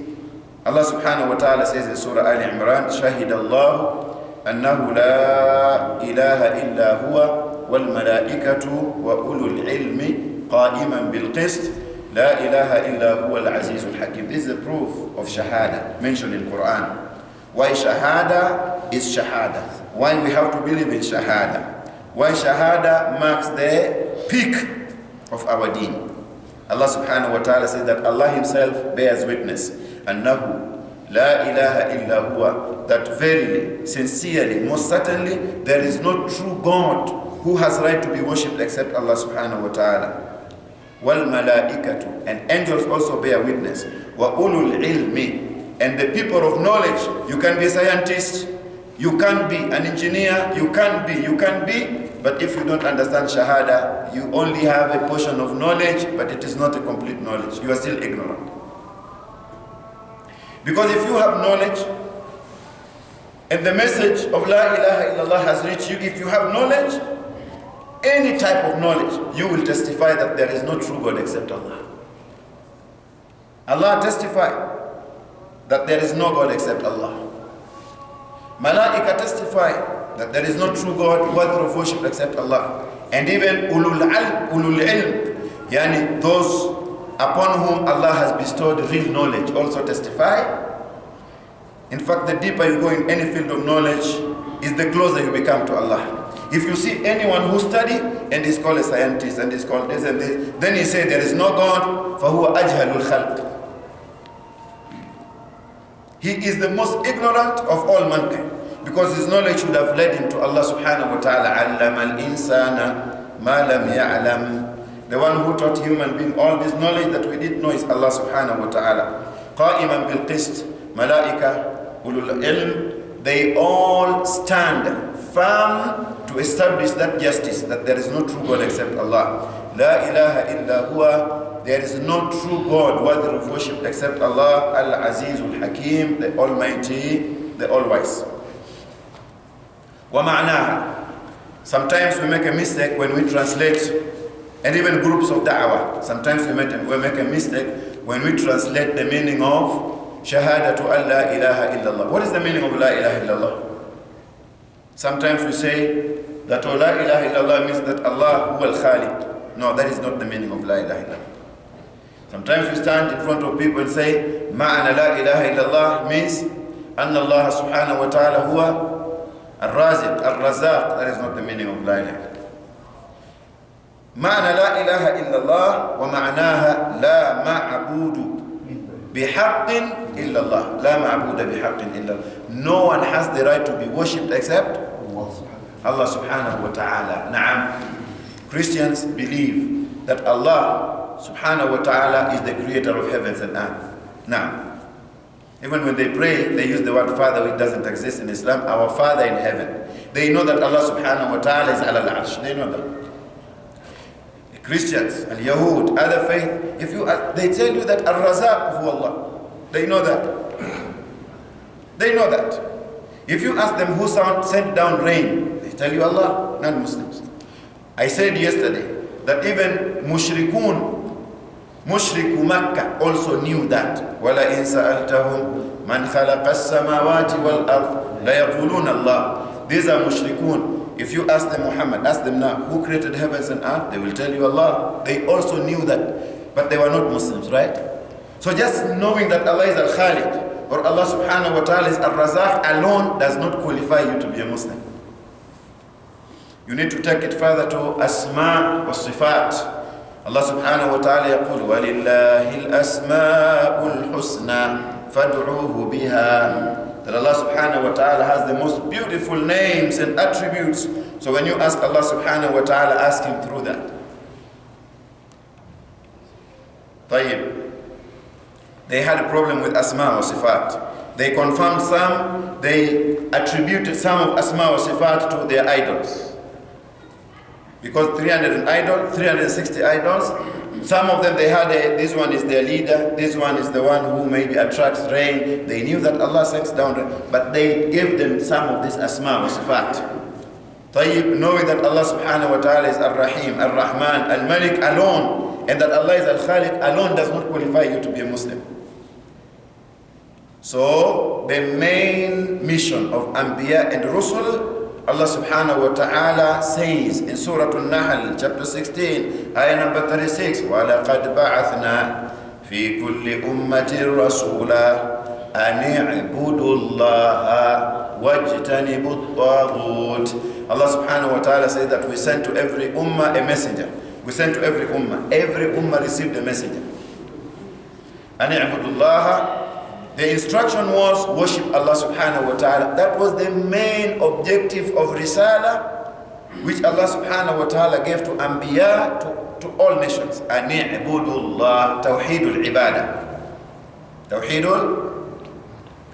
Allah subhanahu wa ta'ala says in Surah Al Imran, شَهِدَ اللَّهُ أنه لا إله إلا هو والملائكة وأولو العلم قائما بالقسط لا إله إلا هو العزيز الحكيم. This is the proof of shahada mentioned in Quran. Why shahada is shahada. Why we have to believe in shahada. Why shahada marks the peak of our deen. Allah subhanahu wa ta'ala says that Allah himself bears witness. أنه La ilaha illa huwa, that verily, sincerely, most certainly, there is no true God who has right to be worshipped except Allah subhanahu wa ta'ala. Wal malaikatu, and angels also bear witness. Wa ulul ilmi, and the people of knowledge. You can be a scientist, you can be an engineer, you can be, but if you don't understand shahada, you only have a portion of knowledge, but it is not a complete knowledge. You are still ignorant. Because if you have knowledge and the message of La ilaha illallah has reached you, if you have knowledge, any type of knowledge, you will testify that there is no true God except Allah. Allah testify that there is no God except Allah. Malaika testify that there is no true God worthy of worship except Allah. And even ulul ilm, yani those upon whom Allah has bestowed real knowledge also testify. In fact, the deeper you go in any field of knowledge is the closer you become to Allah. If you see anyone who study and is called a scientist and is called this and this, then he say there is no God, فَهُوَ أَجْهَلُ الْخَلْقِ. He is the most ignorant of all mankind, because his knowledge should have led him to Allah subhanahu wa ta'ala. عَلَّمَ الْإِنسَانَ مَا لَمْ يَعْلَمْ. The one who taught human being all this knowledge that we didn't know is Allah subhanahu wa ta'ala. قَائِمًا بِالْقِسْطِ. Malaika, ulul ilm, they all stand firm to establish that justice, that there is no true God except Allah. La ilaha illa huwa, there is no true God worthy of worship except Allah. Al-Azizul Hakim, the Almighty, the All-Wise. Wa ma'naha. Sometimes we make a mistake when we translate. And even groups of da'wah, sometimes we make a mistake when we translate the meaning of shahadatu an la ilaha illallah. What is the meaning of la ilaha illallah? Sometimes we say that la ilaha illallah means that Allah huwa al-khaliq. No, that is not the meaning of la ilaha illallah. Sometimes we stand in front of people and say ma'ana la ilaha illallah means anna Allah subhanahu wa ta'ala huwa al-raziq, al-razaq. That is not the meaning of la ilaha illallah. معنى لا إله إلا الله ومعناها لا معبود بحق إلا الله. لا معبود بحق إلا الله. No one has the right to be worshipped except Allah subhanahu wa ta'ala. Na'am. Christians believe that Allah subhanahu wa ta'ala is the creator of heavens and earth. Na'am. Even when they pray, they use the word Father, which doesn't exist in Islam. Our Father in heaven. They know that Allah subhanahu wa ta'ala is ala al-arsh. They know that. Christians, al-Yahud, other faith, if you they tell you that al-Razaq hu Allah. They know that. They know that. If you ask them who sent down rain, they tell you Allah, non-Muslims. I said yesterday that even mushriku Makkah also knew that. وَلَئِنْ سَأَلْتَهُمْ مَنْ خَلَقَ السَّمَاوَاتِ وَالْأَرْضِ لَيَقُولُونَ اللَّهِ. These are mushrikun. If you ask them, Muhammad, ask them now, who created heavens and earth? They will tell you Allah. They also knew that, but they were not Muslims, right? So just knowing that Allah is Al-Khaliq, or Allah subhanahu wa ta'ala is Ar-Razaq alone does not qualify you to be a Muslim. You need to take it further to Asma wa Sifat. Allah subhanahu wa ta'ala يقول وَلِلَّهِ الْأَسْمَاءُ الْحُسْنَى فَادْعُوهُ بِهَا. That Allah subhanahu wa ta'ala has the most beautiful names and attributes. So when you ask Allah subhanahu wa ta'ala, ask Him through that. طيب. They had a problem with Asma wa Sifat. They confirmed some, they attributed some of Asma wa Sifat to their idols. Because 360 idols, some of them they had this one is their leader, this one is the one who maybe attracts rain. They knew that Allah sends down rain, but they gave them some of this Asma wa Sifat. طيب, knowing that Allah subhanahu wa ta'ala is Ar-Rahim, Ar-Rahman, Al-Malik alone, and that Allah is Al-Khaliq alone does not qualify you to be a Muslim. So the main mission of Anbiya and Rusul, Allah subhanahu wa ta'ala says in Surah Al-Nahl, chapter 16, ayah number 36, وَلَقَدْ بَعَثْنَا فِي كُلِّ أُمَّةٍ رَسُولًا أَنِ اعْبُدُوا اللَّهَ وَاجْتَنِبُوا الطَّاغُوتَ. Allah subhanahu wa ta'ala says that we sent to every ummah a messenger. We sent to every ummah. Every ummah received a messenger. أَنِ اعْبُدُوا اللَّهَ. The instruction was worship Allah subhanahu wa ta'ala. That was the main objective of Risala, which Allah subhanahu wa ta'ala gave to Anbiya, to all nations. Ani'budullah, Tawheedul Ibadah. Tawheedul,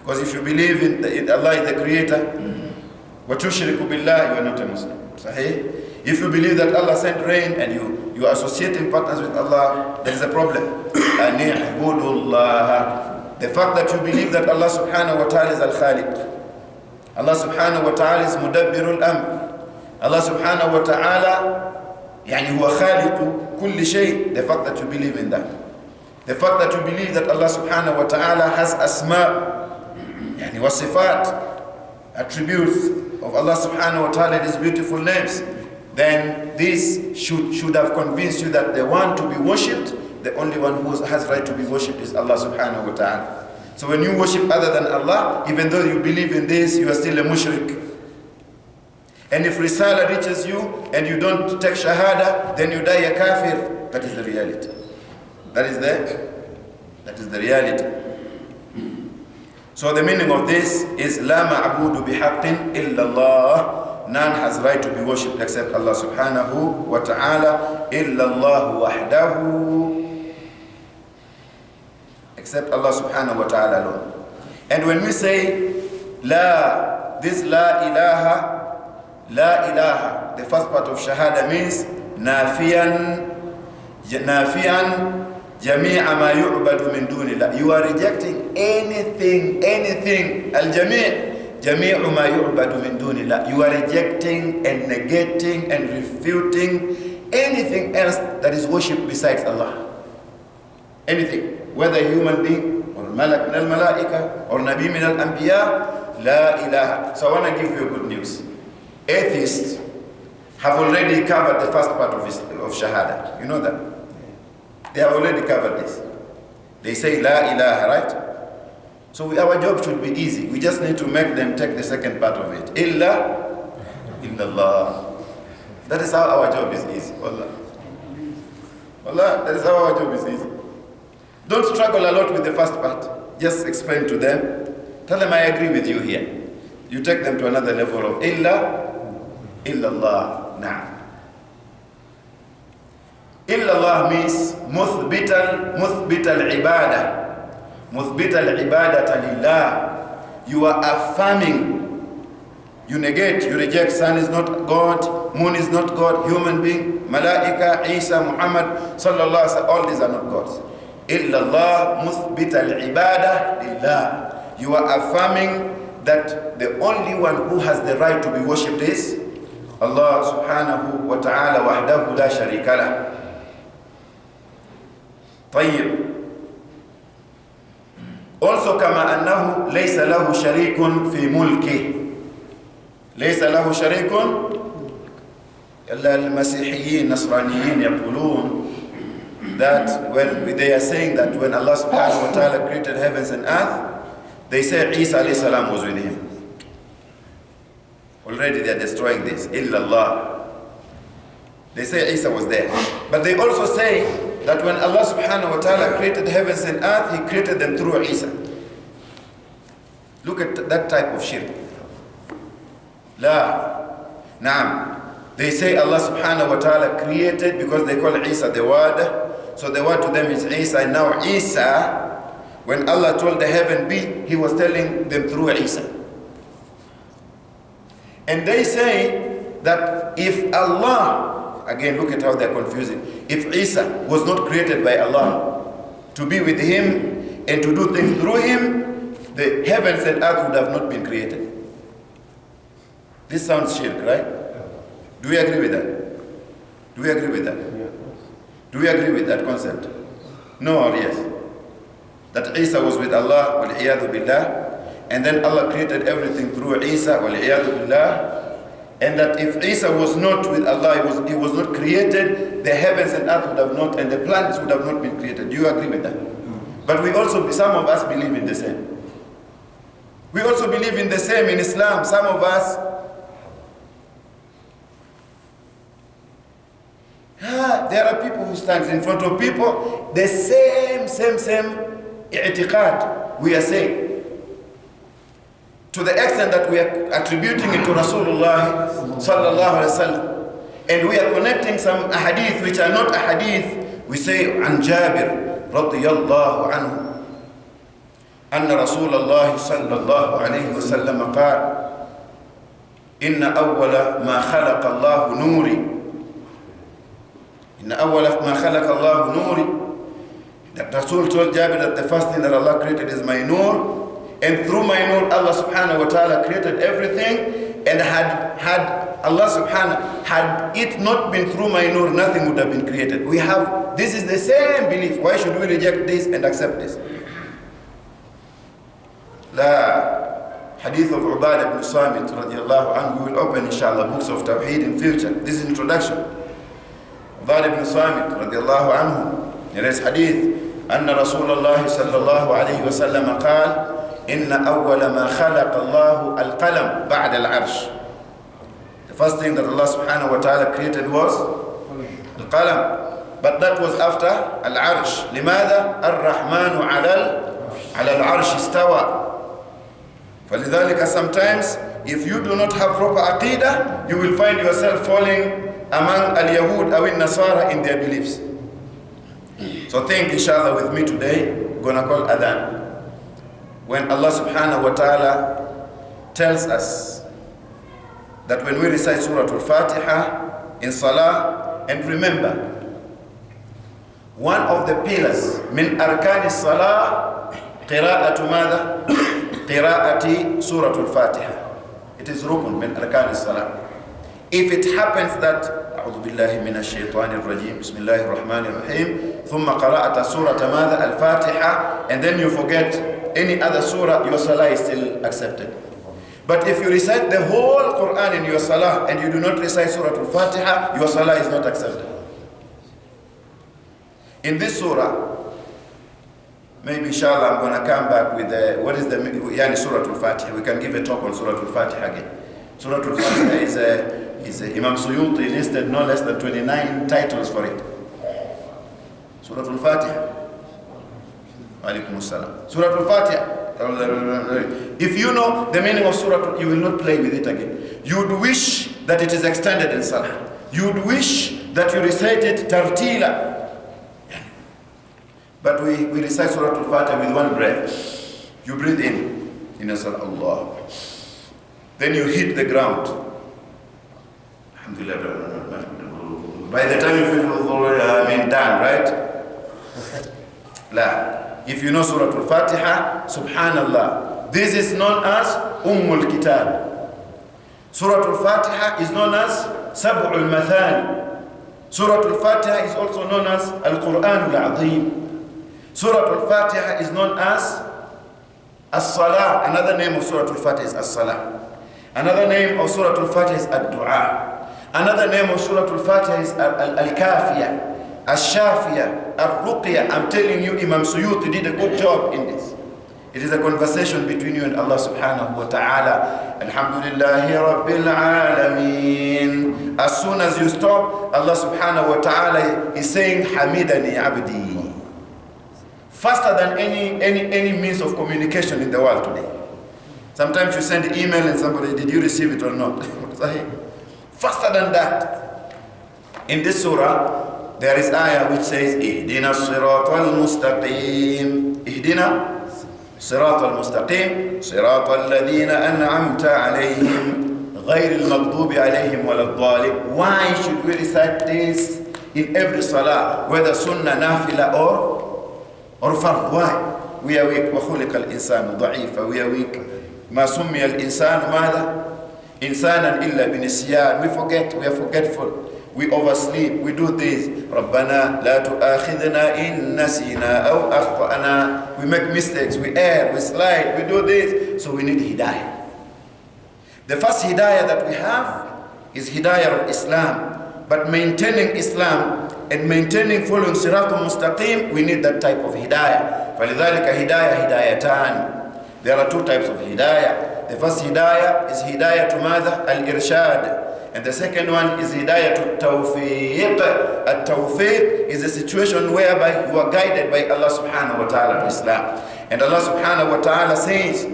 because if you believe in Allah is the creator, wa tushriku billah, you are not a Muslim. Sahih? If you believe that Allah sent rain and you are associating partners with Allah, there is a problem. Ani'budullah. The fact that you believe that Allah subhanahu wa ta'ala is Al-Khaliq, Allah subhanahu wa ta'ala is Mudabbirul Amr, Allah subhanahu wa ta'ala يعني هو خالق كل شيء. The fact that you believe in that, the fact that you believe that Allah subhanahu wa ta'ala has asma يعني wasifat, attributes of Allah subhanahu wa ta'ala, His beautiful names, then this should have convinced you that the one to be worshipped, the only one who has right to be worshipped is Allah subhanahu wa ta'ala. So when you worship other than Allah, even though you believe in this, you are still a mushrik. And if Risala reaches you and you don't take Shahada, then you die a kafir. That is the reality. That is the reality. So the meaning of this is La ma'budu bihaqqin illa Allah. None has right to be worshipped except Allah subhanahu wa ta'ala. Illa Allah wahdahu. Except Allah subhanahu wa ta'ala alone. And when we say this la ilaha, the first part of shahada means nafiyan jami'a ma yu'badu min dunillah. You are rejecting anything, al-jami' jami'u ma yu'badu min dunillah. You are rejecting and negating and refuting anything else that is worshipped besides Allah. Anything. Whether a human being or malak min al-malaika or nabi min al-anbiya, la ilaha. So I want to give you good news. Atheists have already covered the first part of shahada. You know that? They have already covered this. They say la ilaha, right? So our job should be easy. We just need to make them take the second part of it. Illallah. That is how our job is easy. Wallah, that is how our job is easy. Don't struggle a lot with the first part. Just explain to them. Tell them I agree with you here. You take them to another level of illallah. Na'am. Illallah means muthbit al-ibadah. Muthbit al-ibadata lillah. You are affirming. You negate, you reject sun is not God, moon is not God, human being, malaika, Isa, Muhammad, sallallahu alaihi wasallam, all these are not gods. Illallah muthbit al-ibadah lillah. You are affirming that the only one who has the right to be worshipped is Allah subhanahu wa ta'ala wahdahu la sharika lah. طيب. Also كما أنه ليس له شريك في ملكه. ليس له شريك. المسيحيين النصرانيين يقولون that when they are saying that when Allah subhanahu wa ta'ala created heavens and earth, They say Isa alayhi salam was with him. Already they are destroying this. Illallah. They say Isa was there. But they also say that when Allah subhanahu wa ta'ala created heavens and earth, He created them through Isa. Look at that type of shirk. La. Naam. They say Allah subhanahu wa ta'ala created because they call Isa the Word. So the word to them is Isa. And now Isa, when Allah told the heaven be, He was telling them through Isa. And they say that if Allah, again look at how they're confusing, if Isa was not created by Allah to be with Him and to do things through Him, the heavens and earth would have not been created. This sounds shirk, right? Do we agree with that? Do we agree with that? Do we agree with that concept? No or yes? That Isa was with Allah, wal-iyadhu billah, and then Allah created everything through Isa, wal-iyadhu billah, and that if Isa was not with Allah, he was not created, the heavens and earth would have not, and the planets would have not been created. Do you agree with that? But we also, some of us believe in the same. We also believe in the same in Islam. Some of us, there are people who stand in front of people, the same i'tiqad we are saying. To the extent that we are attributing it to Rasulullah sallallahu alaihi wasallam, and we are connecting some ahadith which are not ahadith. We say an Jabir radiyallahu anhu, anna Rasulullah sallallahu alaihi wasallam qala, inna awwala ma khalaqa Allah nuri. Inna awwala ma khalaqa Allah nuri. That Rasul told Jabir that the first thing that Allah created is my nur. And through my nur, Allah subhanahu wa ta'ala created everything. And had Allah subhanahu, had it not been through my nur, nothing would have been created. We have, this is the same belief. Why should we reject this and accept this? La hadith of Ubadah ibn Samit radiallahu anhu. We will open inshallah books of Tawheed in future. This is introduction. Ubadah ibn Samit radiallahu anhu. There is hadith. أن رسول الله صلى الله عليه وسلم قال إن أول ما خلق الله القلم بعد العرش. The first thing that Allah subhanahu wa ta'ala created was القلم, but that was after العرش. لماذا؟ الرحمن على العرش استوى. فلذلك sometimes if you do not have proper aqidah, you will find yourself falling among al-Yahud or al-Nasara in their beliefs. So think inshallah with me today, we're gonna call adhan. When Allah subhanahu wa ta'ala tells us that when we recite Surah Al-Fatiha in Salah, and remember, one of the pillars min arkani Salah, qira'atu madha? Qira'ati Surah Al-Fatiha. It is rukun min arkani Salah. If it happens that أعوذ بالله من الشيطان الرجيم بسم الله الرحمن الرحيم ثم قرأت سورة ماذا الفاتحة, and then you forget any other surah, your salah is still accepted. But if you recite the whole Quran in your salah and you do not recite Surah Al-Fatiha, your salah is not accepted. In this surah, maybe inshallah I'm going to come back with what is the Surah Al-Fatiha. We can give a talk on Surah Al-Fatiha again. Surah Al-Fatiha is Imam Suyuti listed no less than 29 titles for it. Surah Al-Fatiha. Alaikum assalam. Surah Al-Fatiha. If you know the meaning of Surah, you will not play with it again. You would wish that it is extended in Salah. You would wish that you recite it tartila. But we recite Surah Al-Fatiha with one breath. You breathe in your Salah, Allah. Then you hit the ground. By the time you feel done, right? La. If you know Surah Al-Fatiha, subhanallah, this is known as Ummul Kitab. Surah Al-Fatiha is known as Sab'ul Mathani. Surah Al-Fatiha is also known as Al-Quran Al-Azim. Surah Al-Fatiha is known as As-Salah. Another name of Surah Al-Fatiha is As-Salah. Another name of Surah Al-Fatiha is Ad-Du'a. Another name of Surah Al-Fatiha is Al-Kafiyah, Al-Shafiyah, Al-Ruqyah. I'm telling you, Imam Suyuti did a good job in this. It is a conversation between you and Allah subhanahu wa ta'ala. Alhamdulillahi Rabbil Alameen. As soon as you stop, Allah subhanahu wa ta'ala is saying, Hamidani Abdi. Faster than any means of communication in the world today. Sometimes you send email and somebody, did you receive it or not? Faster than that. In this surah, there is ayah which says, Ihdina as-siratal mustaqim. Ihdina صراط المستقيم صراط الذين أنعمت عليهم غير المغضوب عليهم ولا الضالين. Why should we recite this in every salah, whether sunnah, nafila or fard? Why? We are weak. وخلق الإنسان ضعيفا. We are weak. ما سمي الإنسان ماذا؟ إنسانا إلا بنسيان. We forget. We are forgetful. We oversleep, we do this. رَبَّنَا لَا تُؤَاخِذْنَا إِن نَسِينَا أَوْ أَخْطَأْنَا. We make mistakes, we err, we slide, we do this. So we need hidayah. The first hidayah that we have is hidayah of Islam. But maintaining Islam and maintaining following Sirat al-Mustaqim, we need that type of hidayah. فَلِذَلِكَ هِدَايَةٌ هِدَايَتَانِ. There are two types of hidayah. The first hidayah is hidayah to mother, al-irshad. And the second one is hidayah to tawfiq. At-tawfiq is a situation whereby you are guided by Allah subhanahu wa ta'ala to Islam. And Allah subhanahu wa ta'ala says,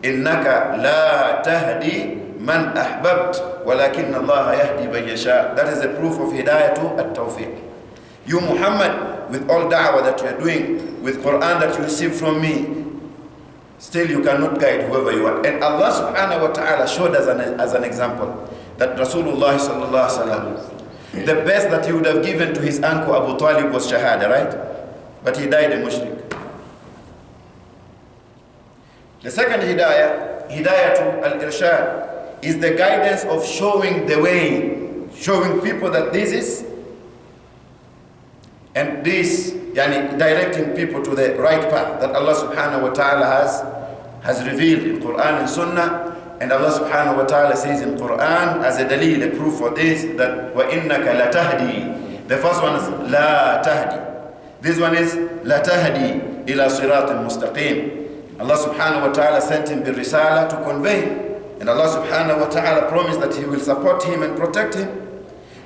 إِنَّكَ لَا تَهْدِي مَنْ أَحْبَبْتَ وَلَكِنَّ اللَّهَ يَهْدِي مَنْ يَشَاءُ. That is a proof of hidayah to at-tawfiq. You Muhammad, with all da'wah that you are doing, with Quran that you receive from me, still you cannot guide whoever you want. And Allah subhanahu wa ta'ala showed us as an example that Rasulullah sallallahu alaihi wasallam, the best that he would have given to his uncle Abu Talib was shahada, right? But he died a mushrik. The second hidayah, hidayah to al-irshad, is the guidance of showing the way, showing people that this is, and this, yani directing people to the right path that Allah subhanahu wa ta'ala has revealed in Quran and Sunnah. And Allah subhanahu wa ta'ala says in Quran as a dalil, a proof for this, that وَإِنَّكَ لَتَهْدِي. The first one is لَا تَهْدِي. This one is لَا تَهْدِي إِلَى صِرَاطٍ مُسْتَقِيمٍ. Allah subhanahu wa ta'ala sent him the risala to convey. And Allah subhanahu wa ta'ala promised that he will support him and protect him.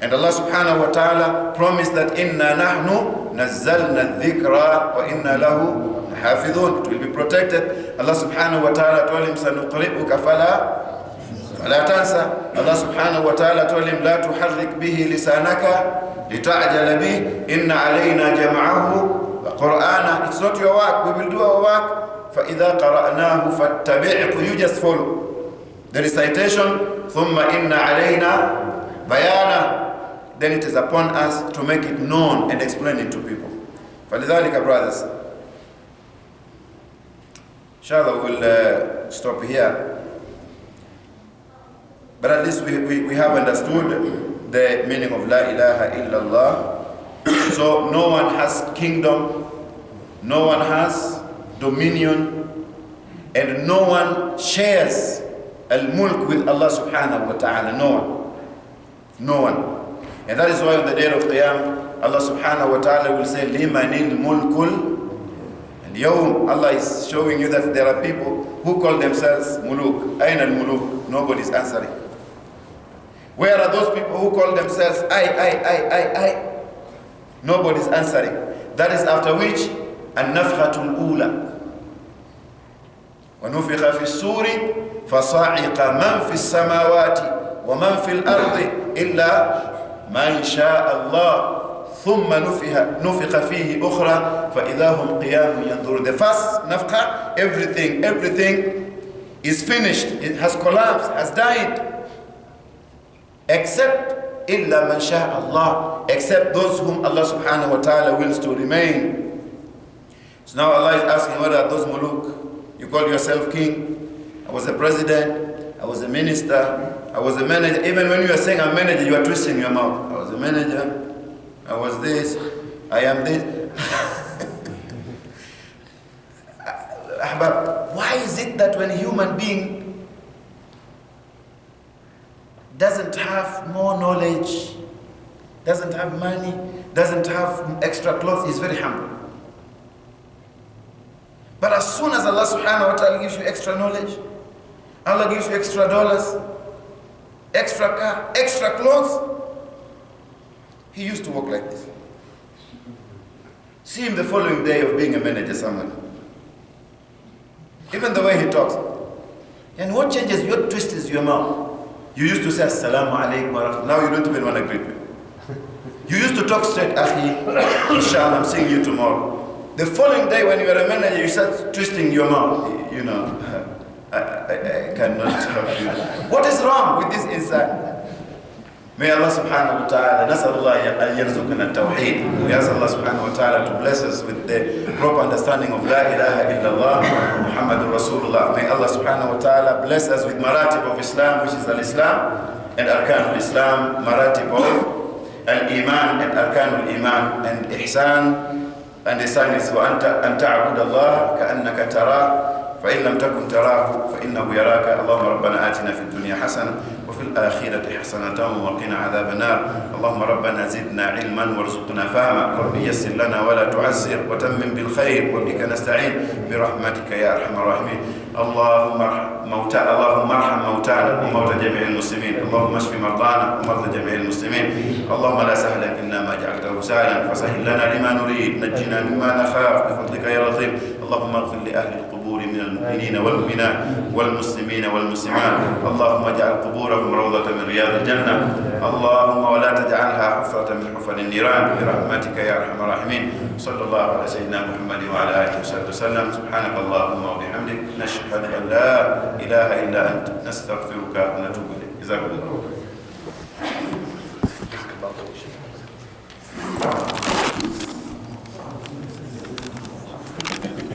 And Allah subhanahu wa ta'ala promised that إِنَّا نَحْنُ نَزَّلْنَا الذِّكْرَ وَإِنَّا لَهُ حافظون. It will be protected. Allah subhanahu wa ta'ala told him, سَنُقْرِئُكَ فَلَا تَنْسَى. Allah subhanahu wa ta'ala told him, لَا تُحَرِّكْ بِهِ لِسَانَكَ لِتَعْجَلَ بِهِ إِنَّ عَلَيْنَا جَمْعَهُ وَقُرْآنَ. It's not your work, we will do our work. فَإِذَا قَرَأْنَاهُ فَاتَّبِعْهُ. You just follow the recitation. ثُمَّ إِنَّ عَلَيْنَا بَيَانًا. Then it is upon us to make it known and explain it to people. فَلِذَلِكَ brothers, inshallah we'll stop here. But at least we have understood the meaning of La ilaha illallah. So no one has kingdom, no one has dominion, and no one shares al-mulk with Allah subhanahu wa ta'ala. No one. No one. And that is why on the day of Qiyam, Allah subhanahu wa ta'ala will say, Limanil mulkul. Allah is showing you that there are people who call themselves muluk. Ayn al-muluk. Nobody's answering. Where are those people who call themselves I? Nobody's answering. That is after which an-nafkhatul ula. وَنُفِخَ فِي السُّورِ فَصَعِقَ مَنْ فِي السَّمَاوَاتِ وَمَنْ فِي الْأَرْضِ إِلَّا مَنْ شَاءَ اللَّهُ ثم نفخ فيه أخرى فإذا هم قيام ينظرون. The first nafkha, everything is finished, it has collapsed, has died, except إلا من شاء الله, except those whom Allah subhanahu wa ta'ala wills to remain. So now Allah is asking, what are those muluk? You call yourself king. I was a president, I was a minister, I was a manager. Even when you are saying I'm manager, you are twisting your mouth. I was a manager, I was this, I am this. But why is it that when a human being doesn't have more knowledge, doesn't have money, doesn't have extra clothes, he's very humble? But as soon as Allah subhanahu wa ta'ala gives you extra knowledge, Allah gives you extra dollars, extra car, extra clothes, he used to walk like this. See him the following day of being a manager somewhere. Even the way he talks. And what changes? What twists your mouth? You used to say Assalamu alaikum wa rahmatullahi. Now you don't even want to greet me. You used to talk straight, Akhi, inshallah, I'm seeing you tomorrow. The following day when you are a manager, you start twisting your mouth. You know, I cannot help you. What is wrong with this inside? May Allah subhanahu wa ta'ala, nas'alullah an yarzuqana tawheed. We ask Allah subhanahu wa ta'ala to bless us with the proper understanding of La ilaha illallah, Muhammadur Rasulullah. May Allah subhanahu wa ta'ala bless us with maratib of Islam, which is al-Islam, and arkanul Islam, maratib of al-Iman, and arkanul Iman, and ihsan. And the sign is وَأَنْ تَعْبُدَ اللَّهَ كَأَنَّكَ تَرَاهُ فإن لم تكن تراه فإنه يراك اللهم ربنا آتنا في الدنيا حسنة وفي الآخرة حسنة وقنا عذاب النار اللهم ربنا زدنا علما وارزقنا فهما رب يسر لنا ولا تعسر وتمم بالخير وبك نستعين برحمتك يا أرحم الراحمين اللهم ارحم موتانا وموتى جميع المسلمين اللهم اشف مرضانا ومرضى جميع المسلمين اللهم لا سهلا إلا ما جعلته سهلا فسهل لنا لما نريد نجنا مما نخاف بفضلك يا لطيف اللهم اغفر لأهل القبور من المؤمنين والمؤمنات والمسلمين والمسلمات اللهم اجعل قبورهم روضة من رياض الجنة اللهم ولا تجعلها حفرة من حفر النيران برحمتك يا أرحم الراحمين صلى الله على سيدنا محمد وعلى آله وصحبه وسلم سبحانك اللهم وبحمدك نشهد أن لا إله إلا أنت نستغفرك ونتوب إليك جزاكم الله.